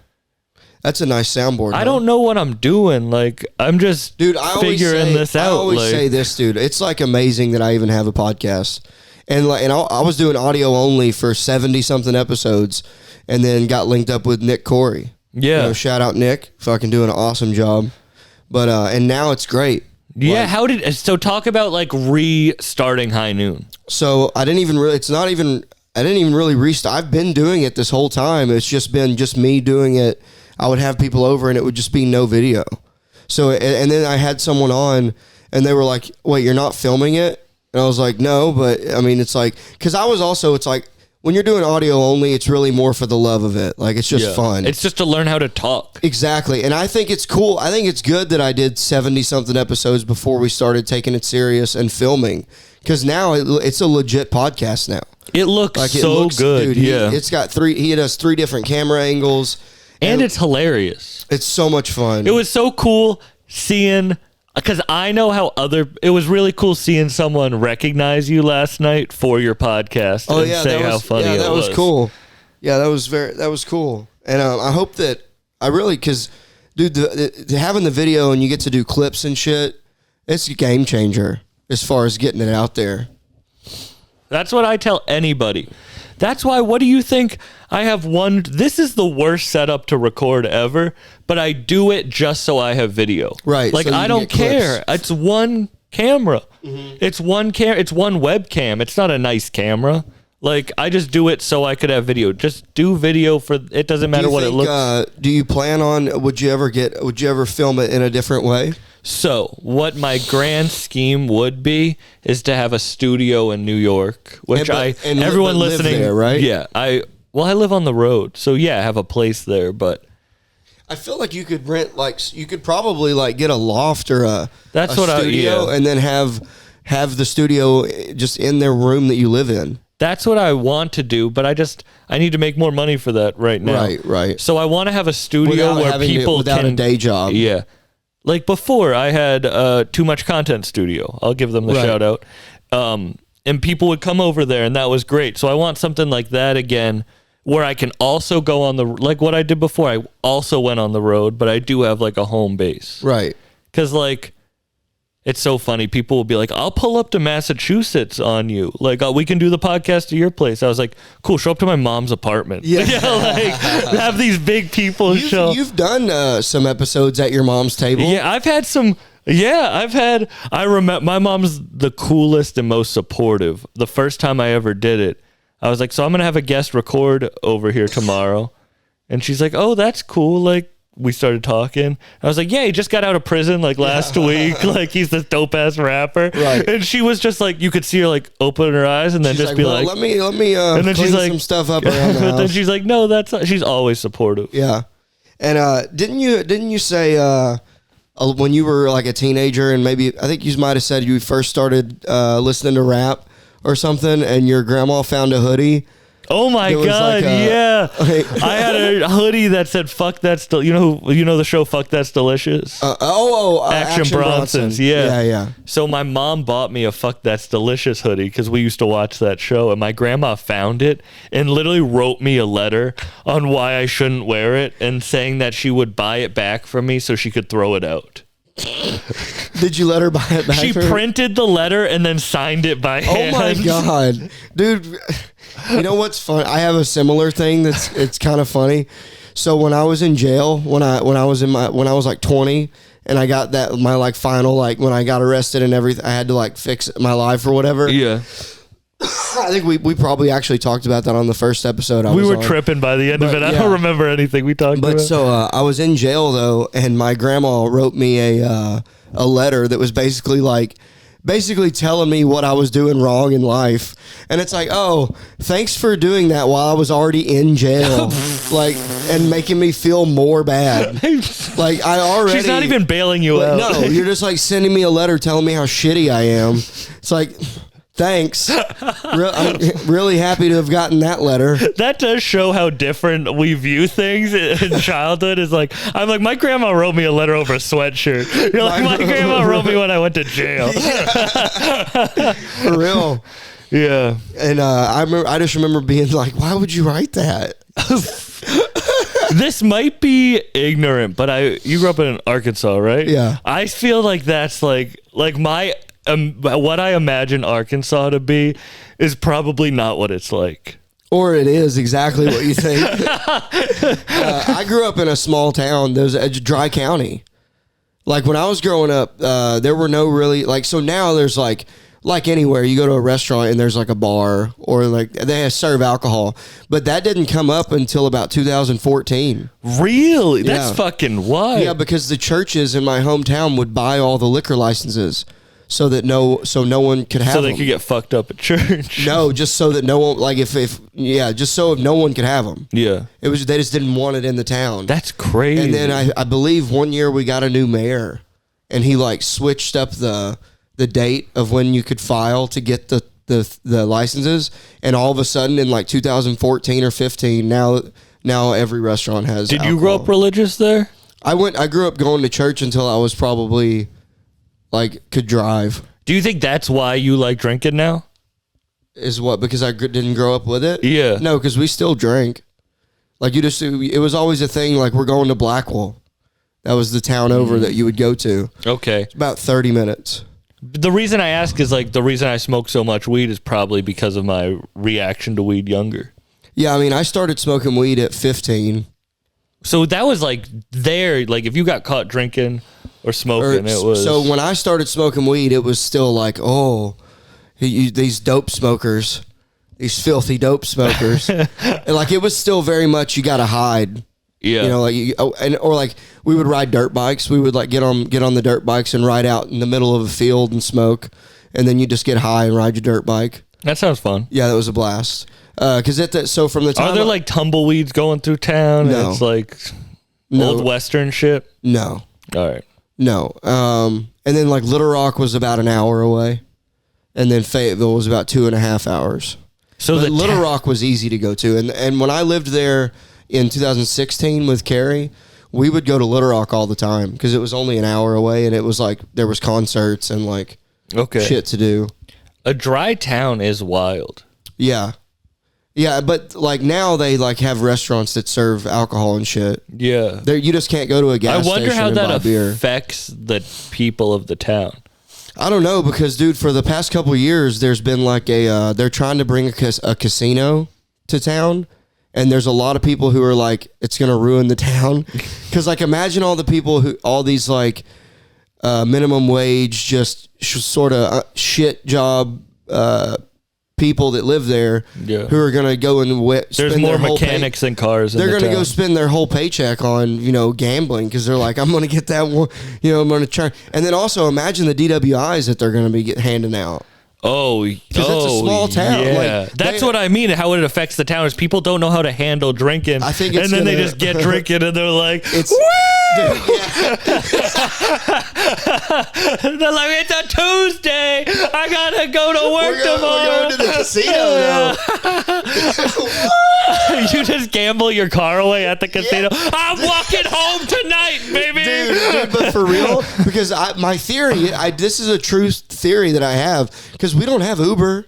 That's a nice soundboard. I don't know what I'm doing. Like, I'm just figuring this out. I always say this, dude. It's like amazing that I even have a podcast. And I was doing audio only for 70 something episodes, and then got linked up with Nick Corey. Yeah. Shout out Nick, fucking doing an awesome job. But and now it's great. Yeah. So talk about like restarting High Noon. So I didn't even really restart. I've been doing it this whole time. It's just been me doing it. I would have people over, and it would just be no video. So, and then I had someone on, and they were like, wait, you're not filming it? And I was like, no, but I mean, it's like, because it's like, when you're doing audio only, it's really more for the love of it. Like, it's just fun. It's just to learn how to talk. Exactly. And I think it's cool. I think it's good that I did 70 something episodes before we started taking it serious and filming, because now it's a legit podcast now. It looks good. Dude, he does 3 different camera angles. And it's hilarious. It's so much fun. It was so cool seeing, because I know how it was really cool seeing someone recognize you last night for your podcast and say how funny it was. Yeah, that was cool. Yeah, that was cool. And I hope that because, dude, having the video and you get to do clips and shit, it's a game changer as far as getting it out there. That's what I tell anybody. That's why, what do you think? I have this is the worst setup to record ever, but I do it just so I have video. Right. Like, so I don't care. It's one camera. Mm-hmm. It's one webcam. It's not a nice camera. Like, I just do it so I could have video. Just do video it doesn't matter what it looks. Do you plan on, would you ever film it in a different way? So, what my grand scheme would be is to have a studio in New York, which everyone listening, live there, right? Yeah, I live on the road, so yeah, I have a place there. But I feel like you could rent, you could probably get a loft or a studio, and then have the studio just in their room that you live in. That's what I want to do, but I need to make more money for that right now. Right. So I want to have a studio without a day job. Yeah. Like before, I had Too Much Content Studio. I'll give them the shout out. And people would come over there, and that was great. So I want something like that again, where I can also go on like what I did before. I also went on the road, but I do have like a home base. Right. Because It's so funny. People will be like, I'll pull up to Massachusetts on you. Like, we can do the podcast at your place. I was like, cool, show up to my mom's apartment. Yeah. Like, have these big people show. You've done some episodes at your mom's table. Yeah, I've had some. Yeah, I remember my mom's the coolest and most supportive. The first time I ever did it, I was like, so I'm going to have a guest record over here tomorrow. And she's like, oh, that's cool. Like, we started talking. I was like, yeah, he just got out of prison like last week. Like, he's this dope ass rapper. Right. And she was just like, you could see her like open her eyes and then She's just be like, let me and then clean she's like, some stuff up around the but house. then she's like, no, that's not. She's always supportive. Yeah. And didn't you say when you were like a teenager, and maybe I think you might have said you first started listening to rap or something, and your grandma found a hoodie? Oh my God! Yeah, I had a hoodie that said "Fuck That's you know the show "Fuck That's Delicious." Action Bronson's. Yeah. So my mom bought me a "Fuck That's Delicious" hoodie because we used to watch that show, and my grandma found it and literally wrote me a letter on why I shouldn't wear it, and saying that she would buy it back for me so she could throw it out. Did you let her buy it back? She printed the letter and then signed it by hand. Oh my God, dude! You know what's fun? I have a similar thing it's kind of funny. So when I was in jail, when I was like 20, and I got my like final, like when I got arrested and everything, I had to like fix my life or whatever. Yeah. I think we probably actually taled about that on the first episode. We were tripping by the end of it. I don't remember anything we talked about. But so I was in jail though, and my grandma wrote me a letter that was basically telling me what I was doing wrong in life. And it's like, oh, thanks for doing that while I was already in jail. Like, and making me feel more bad. Like, she's not even bailing you out. No, you're just like sending me a letter telling me how shitty I am. It's like, thanks. I'm really happy to have gotten that letter. That does show how different we view things in childhood. Is like, I'm like, my grandma wrote me a letter over a sweatshirt. You're like, my grandma wrote me when I went to jail. Yeah. For real. Yeah. And I just remember being like, why would you write that? This might be ignorant, but you grew up in Arkansas, right? Yeah. I feel like that's like my what I imagine Arkansas to be is probably not what it's like. Or it is exactly what you think. I grew up in a small town. There's a dry county. Like when I was growing up, there were no really like. So now there's like anywhere you go to a restaurant and there's like a bar or like they serve alcohol, but that didn't come up until about 2014. Really? Yeah. That's fucking wild. Yeah, because the churches in my hometown would buy all the liquor licenses. So no one could have them. So they could get fucked up at church. No, just so that no one, like just so no one could have them. Yeah. They just didn't want it in the town. That's crazy. And then I believe one year we got a new mayor, and he like switched up the date of when you could file to get the licenses, and all of a sudden in like 2014 or 15, now every restaurant has Did alcohol. you grow up religious there? I grew up going to church until I was probably like could drive. Do you think that's why you like drinking now? Is what, because I didn't grow up with it? Yeah. No, because we still drank. Like it was always a thing. Like we're going to Blackwell. That was the town over that you would go to. Okay. It's about 30 minutes. The reason I ask is like the reason I smoke so much weed is probably because of my reaction to weed younger. Yeah, I mean, I started smoking weed at 15. So that was like like if you got caught drinking or smoking, it was. So when I started smoking weed, it was still like, oh, these dope smokers, these filthy dope smokers. And like it was still very much you got to hide. Yeah. You know, like or like we would ride dirt bikes. We would like get on the dirt bikes and ride out in the middle of a field and smoke, and then you just get high and ride your dirt bike. That sounds fun. Yeah, that was a blast. Because so from the time are there like tumbleweeds going through town? No. And it's like No. old Western shit. No, All right. no. And then like Little Rock was about an hour away, and then Fayetteville was about 2.5 hours. So But the Little Rock was easy to go to, and when I lived there in 2016 with Carrie, we would go to Little Rock all the time because it was only an hour away, and it was like there was concerts and like shit to do. A dry town is wild. Yeah, yeah, but like now they like have restaurants that serve alcohol and shit. Yeah. You just can't go to a gas I wonder station how and that buy beer. affects the people of the town. I don't know because, dude, for the past couple of years, there's been like they're trying to bring a casino to town. And there's a lot of people who are like, it's going to ruin the town. Because, like, imagine all the people all these, like, minimum wage, just sort of shit job people that live there who are going to go and there's more mechanics than cars. They're going to go spend their whole paycheck on, gambling because they're like, I'm going to get that one, I'm going to try. And then also imagine the DWIs that they're going to be handing out. Because it's a small town. Yeah. That's what I mean. How it affects the town is people don't know how to handle drinking. I think and then they just get drinking and they're like, it's, they're like, it's a Tuesday. I gotta go to work tomorrow. We're going to the casino now. You just gamble your car away at the casino. Yeah. I'm walking home tonight, baby. Dude, but for real, because my theory, this is a true theory that I have, because we don't have Uber.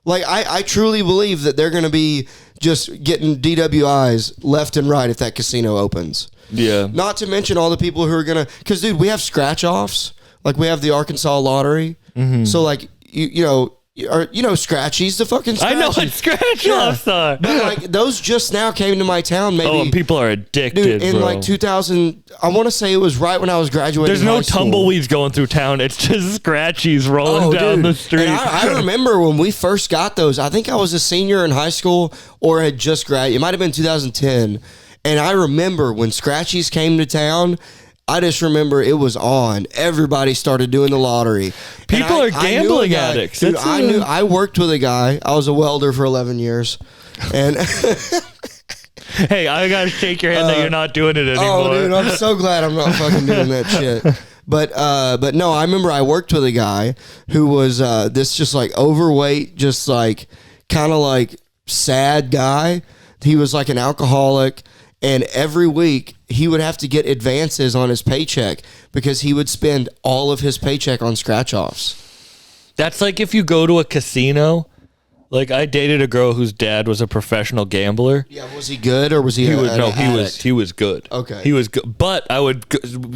Like, I truly believe that they're going to be just getting DWIs left and right if that casino opens. Yeah. Not to mention all the people who are going to... Because, dude, we have scratch-offs. Like, we have the Arkansas Lottery. Mm-hmm. So, like, you know, Scratchies, the fucking Scratchies. I know what scratch-offs are. But, like, those just now came to my town, maybe. Oh, and people are addicted, dude, in, bro. like, 2000... I want to say it was right when I was graduating There's no high school. tumbleweeds going through town. It's just Scratchies rolling down the street. And I remember when we first got those. I think I was a senior in high school or had just graduated. It might have been 2010. And I remember when Scratchies came to town... I just remember it was on. Everybody started doing the lottery. People are gambling addicts. Dude, I worked with a guy. I was a welder for 11 years. And hey, I gotta shake your hand that you're not doing it anymore. Oh, dude, I'm so glad I'm not fucking doing that shit. But no, I remember I worked with a guy who was this just like overweight, just like kind of like sad guy. He was like an alcoholic. And every week, he would have to get advances on his paycheck because he would spend all of his paycheck on scratch-offs. That's like if you go to a casino. Like, I dated a girl whose dad was a professional gambler. Yeah, was he good or was he? He was good. Okay, he was good. But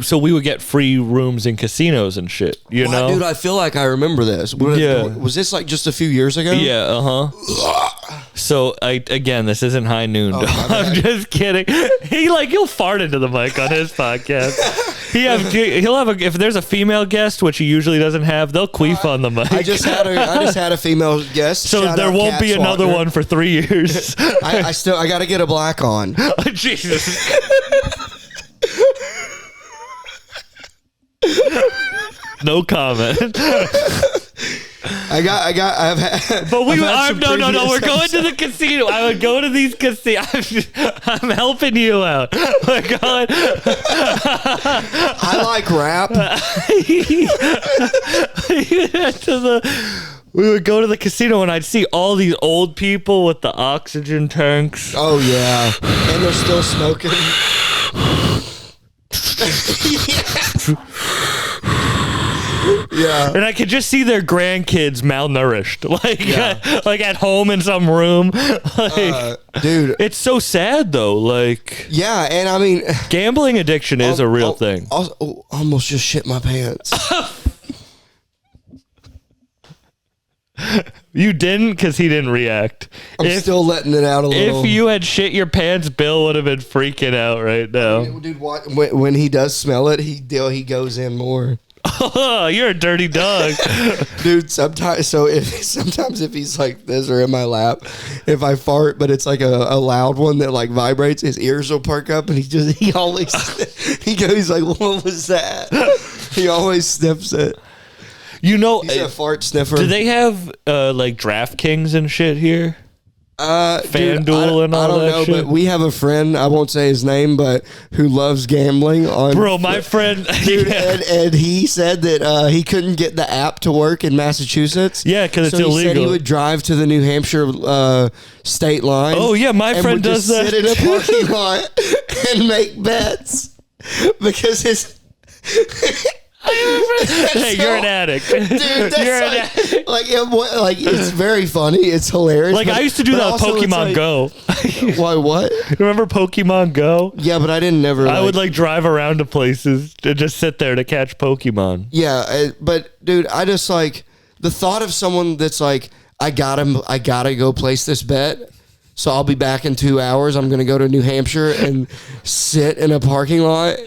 so we would get free rooms in casinos and shit. You know, dude, I feel like I remember this. Was this like just a few years ago? Yeah, So this isn't high noon. Oh, I'm just kidding. He'll fart into the mic on his podcast. He'll have if there's a female guest, which he usually doesn't have, they'll queef on the mic. I just had a female guest. So there won't be another one for 3 years. I got to get a black on. Oh, Jesus. No comment. We're going to the casino. I would go to these casinos. I'm helping you out. We're going. I like rap. We would go to the casino and I'd see all these old people with the oxygen tanks. Oh yeah, and they're still smoking. Yeah. And I could just see their grandkids malnourished, like at home in some room. Dude, it's so sad though. Like, yeah, and I mean, gambling addiction is a real thing. Almost just shit my pants. You didn't, because he didn't react. I'm still letting it out a little. If you had shit your pants, Bill would have been freaking out right now. Dude, when he does smell it, he goes in more. Oh, you're a dirty dog. Dude, sometimes if he's like this or in my lap, if I fart, but it's like a loud one that like vibrates, his ears will perk up and he always he's like, what was that? He always sniffs it. You know, he's a fart sniffer. Do they have like DraftKings and shit here? FanDuel and all that shit? I don't know, but we have a friend, I won't say his name, but who loves gambling on... Bro, my friend... Dude, and he said that he couldn't get the app to work in Massachusetts. Yeah, because it's illegal. He said he would drive to the New Hampshire state line. Oh, yeah, my friend does that. Sit in a parking lot and make bets because his... Hey, you're an addict. Dude, that's You're an addict. like it's very funny. It's hilarious. Like, I used to do that with Pokemon Go. Why, what? Remember Pokemon Go? Yeah, but I didn't never. I would like drive around to places to just sit there to catch Pokemon. Yeah, but dude, I just like the thought of someone that's like, I gotta go place this bet. So I'll be back in 2 hours. I'm gonna go to New Hampshire and sit in a parking lot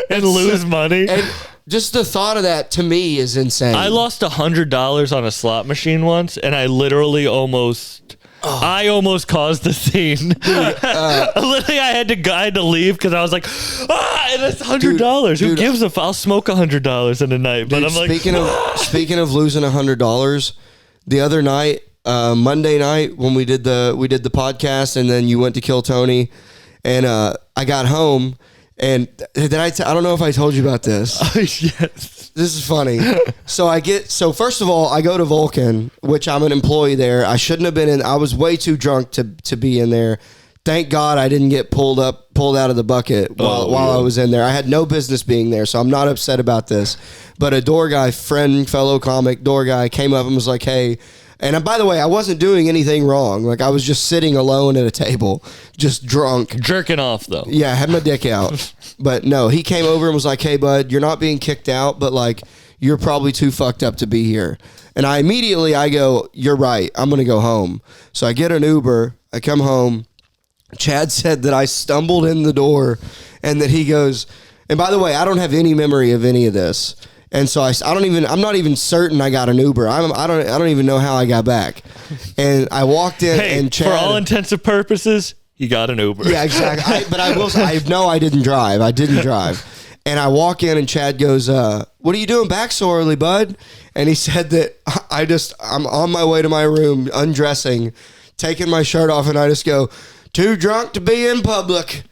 and lose money. And just the thought of that to me is insane. I lost $100 on a slot machine once, and I literally almost caused the scene. Dude, literally, I had to leave because I was like, and it's $100. Who gives a f? I'll smoke $100 in a night. But I'm like, speaking of losing $100, the other night, Monday night when we did the podcast, and then you went to kill Tony, and I got home. And I don't know if I told you about this. Yes. This is funny. So first of all, I go to Vulcan, which I'm an employee there. I shouldn't have been in. I was way too drunk to be in there. Thank God I didn't get pulled out of the bucket while I was in there. I had no business being there, so I'm not upset about this. But a door guy, fellow comic door guy, came up and was like, hey. And by the way, I wasn't doing anything wrong. Like, I was just sitting alone at a table, just drunk. Jerking off, though. Yeah, I had my dick out. But no, he came over and was like, hey, bud, you're not being kicked out, but like, you're probably too fucked up to be here. And I go, you're right. I'm going to go home. So I get an Uber. I come home. Chad said that I stumbled in the door and that he goes, and by the way, I don't have any memory of any of this. And so I'm not even certain I got an Uber. I don't even know how I got back. And I walked in and Chad, for all intents and purposes, you got an Uber. Yeah, exactly. But I didn't drive. I didn't drive. And I walk in and Chad goes, what are you doing back so early, bud? And he said that I'm on my way to my room, undressing, taking my shirt off, and I just go, too drunk to be in public.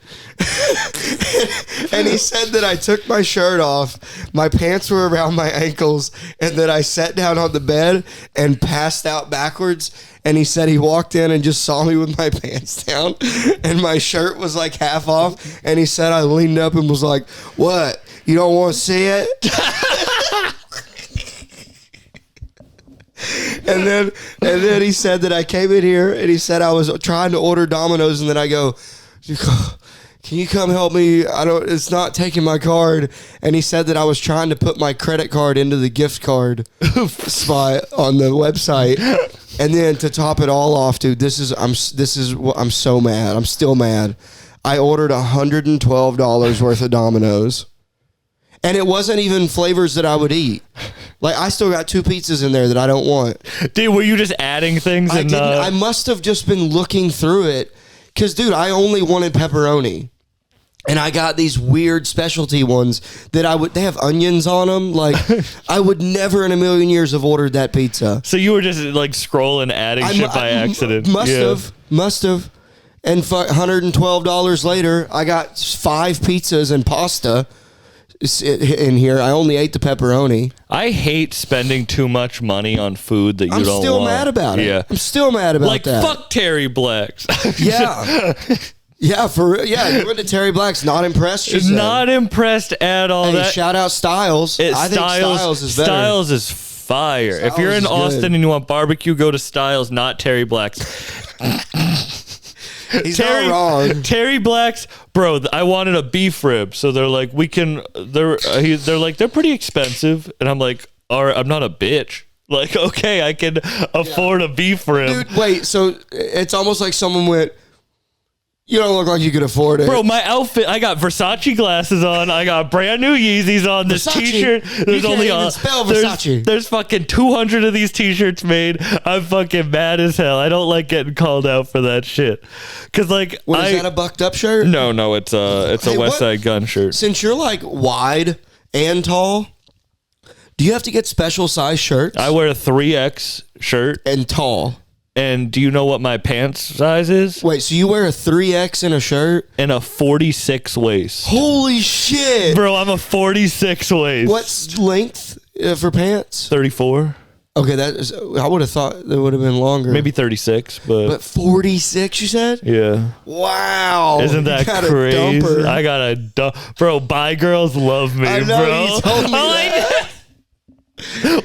And he said that I took my shirt off, my pants were around my ankles, and that I sat down on the bed and passed out backwards. And he said he walked in and just saw me with my pants down and my shirt was like half off. And he said I leaned up and was like, what? You don't want to see it? And then he said that I came in here and he said I was trying to order Domino's, and then I go, can you come help me? It's not taking my card. And he said that I was trying to put my credit card into the gift card spot on the website. And then to top it all off, dude, I'm so mad. I'm still mad. I ordered $112 worth of Domino's. And it wasn't even flavors that I would eat. Like, I still got 2 pizzas in there that I don't want. Dude, were you just adding things? I must have just been looking through it. Because, dude, I only wanted pepperoni. And I got these weird specialty ones that they have onions on them. Like, I would never in a million years have ordered that pizza. So you were just, like, scrolling, adding shit by accident. Must have. And $112 later, I got 5 pizzas and pasta in here. I only ate the pepperoni. I hate spending too much money on food that you don't want. I'm still mad about it. Yeah. I'm still mad about that. Like, fuck Terry Black's. Yeah. You went to Terry Black's, not impressed? Not impressed at all. Hey, shout out Styles. I think Styles is better. Styles is fire. If you're in Austin and you want barbecue, go to Styles, not Terry Black's. He's not wrong. Terry Black's, bro. I wanted a beef rib, so they're like, they're like, they're pretty expensive, and I'm like, all right, I'm not a bitch. Like, okay, I can afford a beef rib. Dude, wait. So it's almost like someone went, you don't look like you could afford it. Bro, my outfit, I got Versace glasses on. I got brand new Yeezys on. This t-shirt, there's only even spell Versace. There's fucking 200 of these t-shirts made. I'm fucking mad as hell. I don't like getting called out for that shit. Cause like, is that a bucked up shirt? No, it's a West Side Gun shirt. Since you're like wide and tall, do you have to get special size shirts? I wear a 3X shirt. And tall. And do you know what my pants size is? Wait, so you wear a 3X in a shirt? And a 46 waist. Holy shit. Bro, I'm a 46 waist. What's length for pants? 34. Okay, I would have thought that would have been longer. Maybe 36, but 46, you said? yeah. Wow. Isn't that crazy? I got a bro. Bi girls love me, I know, bro. you told me that.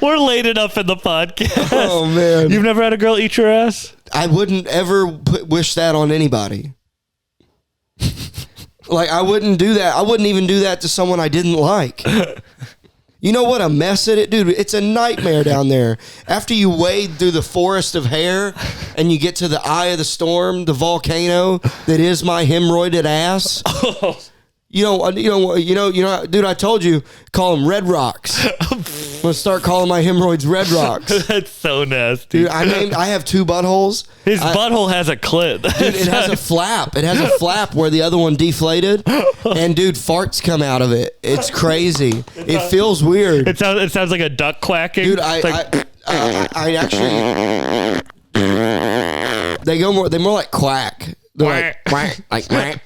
We're late enough in the podcast. Oh man, you've never had a girl eat your ass? I wouldn't ever wish that on anybody. Like, I wouldn't do that. I wouldn't even do that to someone I didn't like. You know what a mess it is? Dude, it's a nightmare down there. After you wade through the forest of hair and you get to the eye of the storm, the volcano that is my hemorrhoided ass. Dude, I told you, call them red rocks. I'm going to start calling my hemorrhoids red rocks. That's so nasty. Dude, I have 2 buttholes. His butthole has a clit. Dude, it has a flap. It has a flap where the other one deflated. And dude, farts come out of it. It's crazy. It feels weird. It sounds like a duck quacking. Dude, I actually they're more like quack. They're like quack, like quack.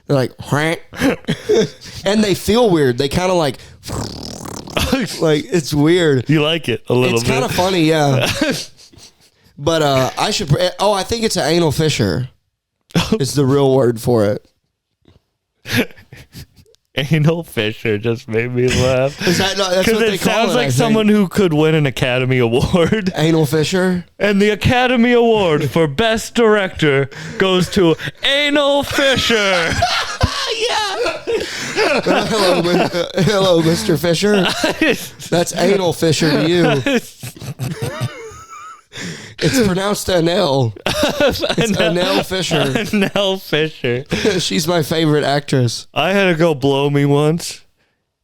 They're like quack. And they feel weird. They kind of like it's weird. You like it a little bit. It's kind of funny, yeah. But I think it's an anal fissure. It's the real word for it. Anal fissure just made me laugh. Is that not, that's what they call it? Sounds like someone who could win an Academy Award. Anal fissure? And the Academy Award for Best Director goes to Anal Fisher. Yeah. Hello, Mr. Fisher. That's anal Fisher to you. It's pronounced Anel. It's Anel Fisher. Anel Fisher. She's my favorite actress. I had a girl blow me once,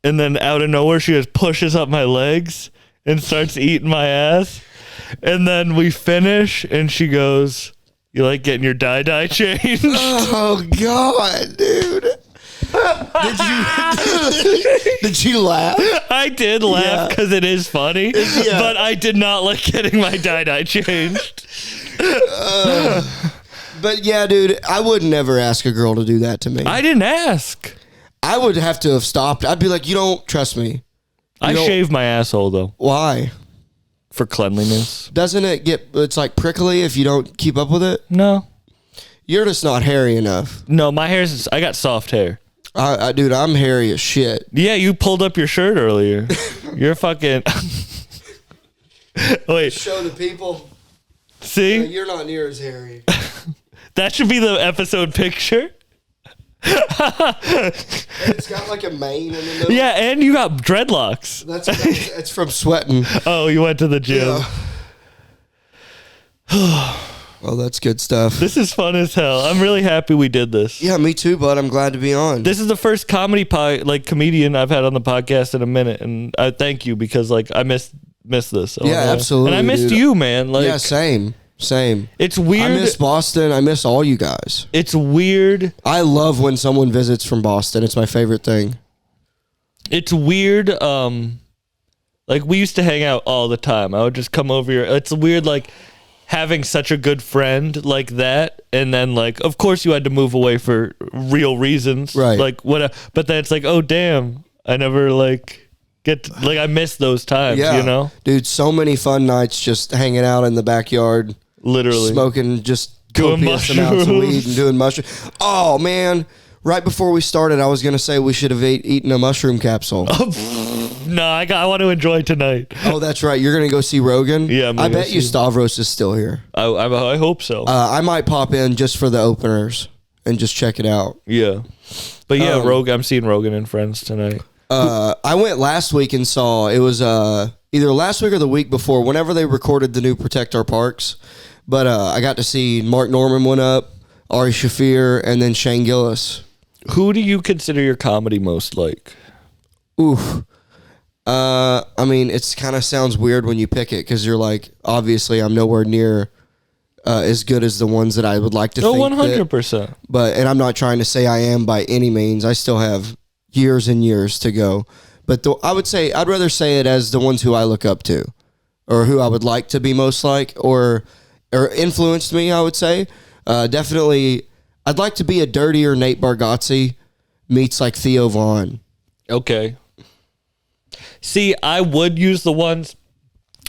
and then out of nowhere, she just pushes up my legs and starts eating my ass. And then we finish, and she goes, "You like getting your dye changed?" Oh, God, dude. Did you laugh? I did laugh because it is funny, but I did not like getting my dye changed. But yeah, dude, I would never ask a girl to do that to me. I didn't ask. I would have to have stopped. I'd be like, you don't trust me. I shave my asshole though. Why? For cleanliness. Doesn't it it's like prickly if you don't keep up with it? No. You're just not hairy enough. No, I got soft hair. Dude, I'm hairy as shit. Yeah, you pulled up your shirt earlier. You're fucking... Wait. Show the people. See? You're not near as hairy. That should be the episode picture. It's got like a mane in the middle. Yeah, and you got dreadlocks. It's from sweating. Oh, you went to the gym. Yeah. Well, that's good stuff. This is fun as hell. I'm really happy we did this. Yeah, me too, bud. I'm glad to be on. This is the first comedian I've had on the podcast in a minute, and I thank you because I missed this. Absolutely. And I missed you, man. Yeah, same. It's weird. I miss Boston. I miss all you guys. It's weird. I love when someone visits from Boston. It's my favorite thing. It's weird. We used to hang out all the time. I would just come over here. It's weird, having such a good friend like that, and then of course you had to move away for real reasons, right? But then it's oh damn, I never I miss those times, you know, dude. So many fun nights just hanging out in the backyard, literally smoking just doing copious amounts of weed and doing mushrooms. Oh man, right before we started, I was gonna say we should have eaten a mushroom capsule. No, I want to enjoy tonight. Oh, that's right. You're going to go see Rogan? Yeah. I bet you Stavros is still here. I hope so. I might pop in just for the openers and just check it out. Yeah. But yeah, Rogan. I'm seeing Rogan and Friends tonight. I went last week and saw, it was either last week or the week before, whenever they recorded the new Protect Our Parks. But I got to see Mark Norman went up, Ari Shaffir, and then Shane Gillis. Who do you consider your comedy most like? Oof. I mean, it's kind of sounds weird when you pick it because you're obviously I'm nowhere near as good as the ones that I would like to think. 100%. And I'm not trying to say I am by any means. I still have years and years to go. But I'd rather say it as the ones who I look up to or who I would like to be most like or influenced me, I would say. Definitely, I'd like to be a dirtier Nate Bargatze meets Theo Vaughn. Okay. See, I would use the ones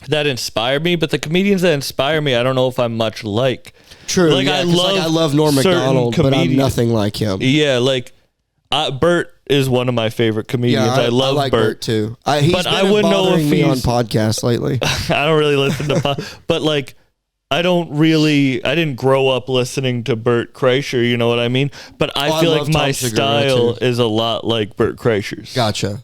that inspire me, but the comedians that inspire me, I don't know if I'm much like. True. Like, yeah, I I love Norm Macdonald, but I'm nothing like him. Yeah, like Bert is one of my favorite comedians. Yeah, I love like Bert too. He's but been I wouldn't know if me on he's podcasts lately. I don't really listen to but like I didn't grow up listening to Bert Kreischer, you know what I mean? But I feel like my style is a lot like Bert Kreischer's. Gotcha.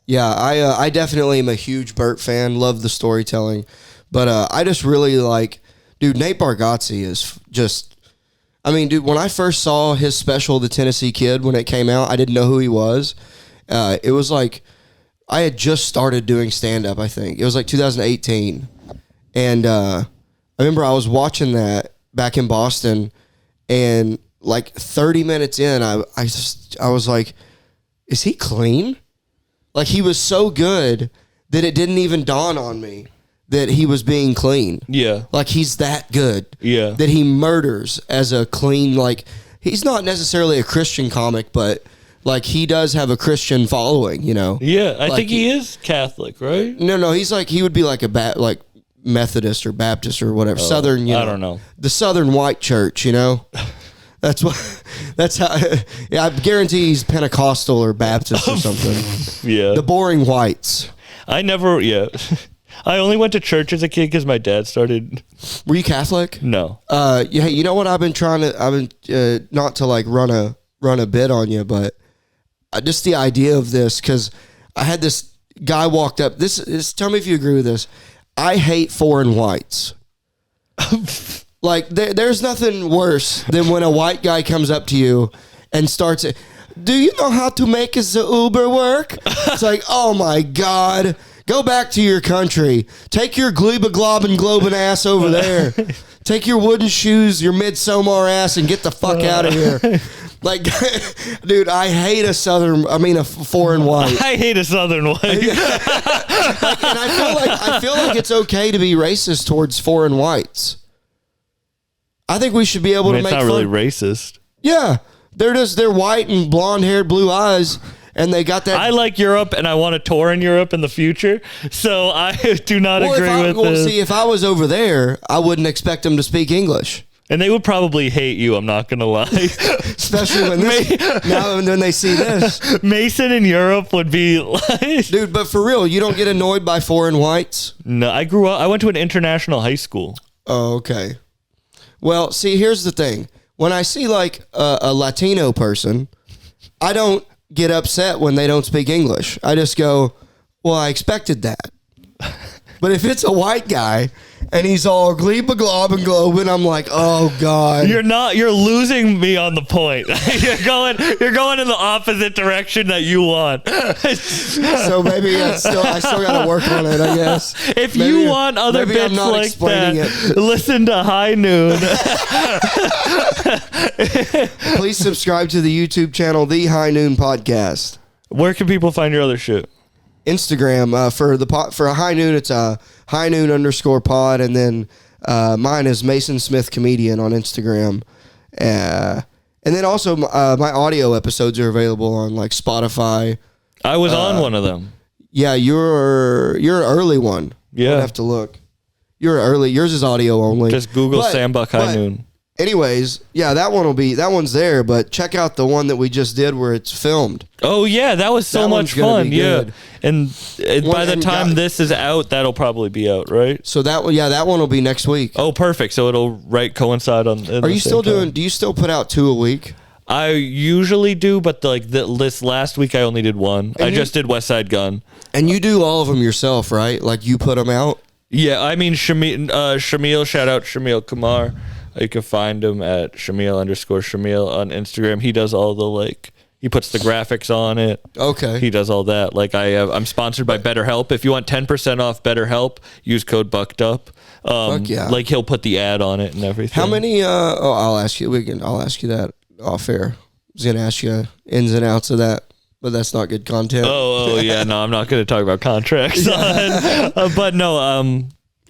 Yeah, I definitely am a huge Bert fan. Love the storytelling. But I just really like, dude, Nate Bargatze is just, I mean, dude, when I first saw his special, The Tennessee Kid, when it came out, I didn't know who he was. It was like, I had just started doing stand-up, I think. It was like 2018. And I remember I was watching that back in Boston, and like 30 minutes in, I was like, is he clean? Like, he was so good that it didn't even dawn on me that he was being clean. Yeah. Like, he's that good. Yeah. That he murders as a clean, like, he's not necessarily a Christian comic, but like, he does have a Christian following, you know? Yeah, I like, think he is Catholic, right? No, he's like, he would be like like Methodist or Baptist or whatever. Southern, you know. I don't know. The Southern White Church, you know? That's how, yeah, I guarantee he's Pentecostal or Baptist or something. Yeah. The boring whites. I only went to church as a kid because my dad started. Were you Catholic? No. Yeah, you know what I've been not to like run a bit on you, but just the idea of this, because I had this guy walked up. This tell me if you agree with this. I hate foreign whites. Like, there's nothing worse than when a white guy comes up to you and starts, do you know how to make the Uber work? It's like, oh my God. Go back to your country. Take your gleba globin globin ass over there. Take your wooden shoes, your Midsommar ass, and get the fuck out of here. Like, dude, I hate a foreign white. I hate a southern white. And I feel like it's okay to be racist towards foreign whites. I think we should be able to make fun. It's not really racist. Yeah, they're white and blonde haired, blue eyes. And they got that. I like Europe, and I want to tour in Europe in the future. So I do not agree with this. See, if I was over there, I wouldn't expect them to speak English. And they would probably hate you, I'm not going to lie. Especially when when they see this. Mason in Europe would be like... Dude, but for real, you don't get annoyed by foreign whites? No, I went to an international high school. Oh, okay. Well, see, here's the thing. When I see like a Latino person, I don't get upset when they don't speak English. I just go, well, I expected that. But if it's a white guy and he's all gleba glob and globe, and I'm like, oh God. You're losing me on the point. you're going in the opposite direction that you want. So maybe I still got to work on it, I guess. If you want other bits like that, listen to High Noon. Please subscribe to the YouTube channel, The High Noon Podcast. Where can people find your other shit? Instagram for a High Noon, it's a High Noon _pod, and then mine is Mason Smith Comedian on Instagram, and then also my audio episodes are available on like Spotify. I was on one of them. Yeah, you're an early one. Yeah, I have to look. You're early. Yours is audio only. Just Google Sandbuck High Noon. Anyways, yeah, that one's there, but check out the one that we just did where it's filmed. Oh yeah, that was so much fun. Yeah, and by the time this is out, that'll probably be out, right? So that one will be next week. Oh, perfect. So it'll coincide on. Are you still doing? Do you still put out 2 a week? I usually do, but this last week I only did one. I just did West Side Gun. And you do all of them yourself, right? Like, you put them out? Yeah, I mean Shamil. Shout out Shamil Kumar. You can find him at Shamil_Shamil on Instagram. He does all the he puts the graphics on it. Okay. He does all that. I'm sponsored by BetterHelp. If you want 10% off BetterHelp, use code BuckedUp. Fuck yeah. He'll put the ad on it and everything. How many I'll ask you that off air. I was gonna ask you ins and outs of that, but that's not good content. Oh yeah, no, I'm not gonna talk about contracts. But no,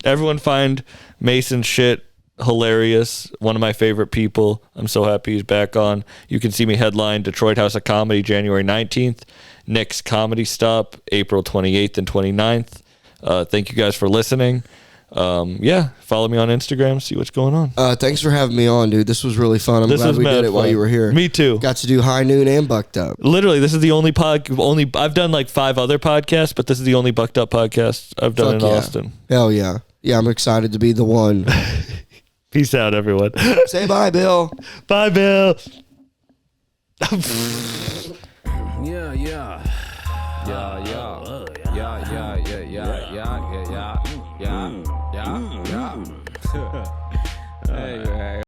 everyone find Mason's shit hilarious. One of my favorite people. I'm so happy he's back on. You can see me headline Detroit House of Comedy January 19th, Nick's Comedy Stop April 28th and 29th. Thank you guys for listening. Yeah, follow me on Instagram, see what's going on. Thanks for having me on, dude. This was really fun. I'm glad we did it while you were here. Me too. Got to do High Noon and Bucked Up. Literally, this is the only I've done like 5 other podcasts, but this is the only Bucked Up podcast I've done in Austin. Hell yeah. Yeah, I'm excited to be the one. Peace out, everyone. Say bye, Bill. Bye, Bill. Yeah, yeah. Yeah, yeah. Yeah, yeah, yeah, yeah, yeah, yeah, yeah, yeah, yeah, yeah. Hey,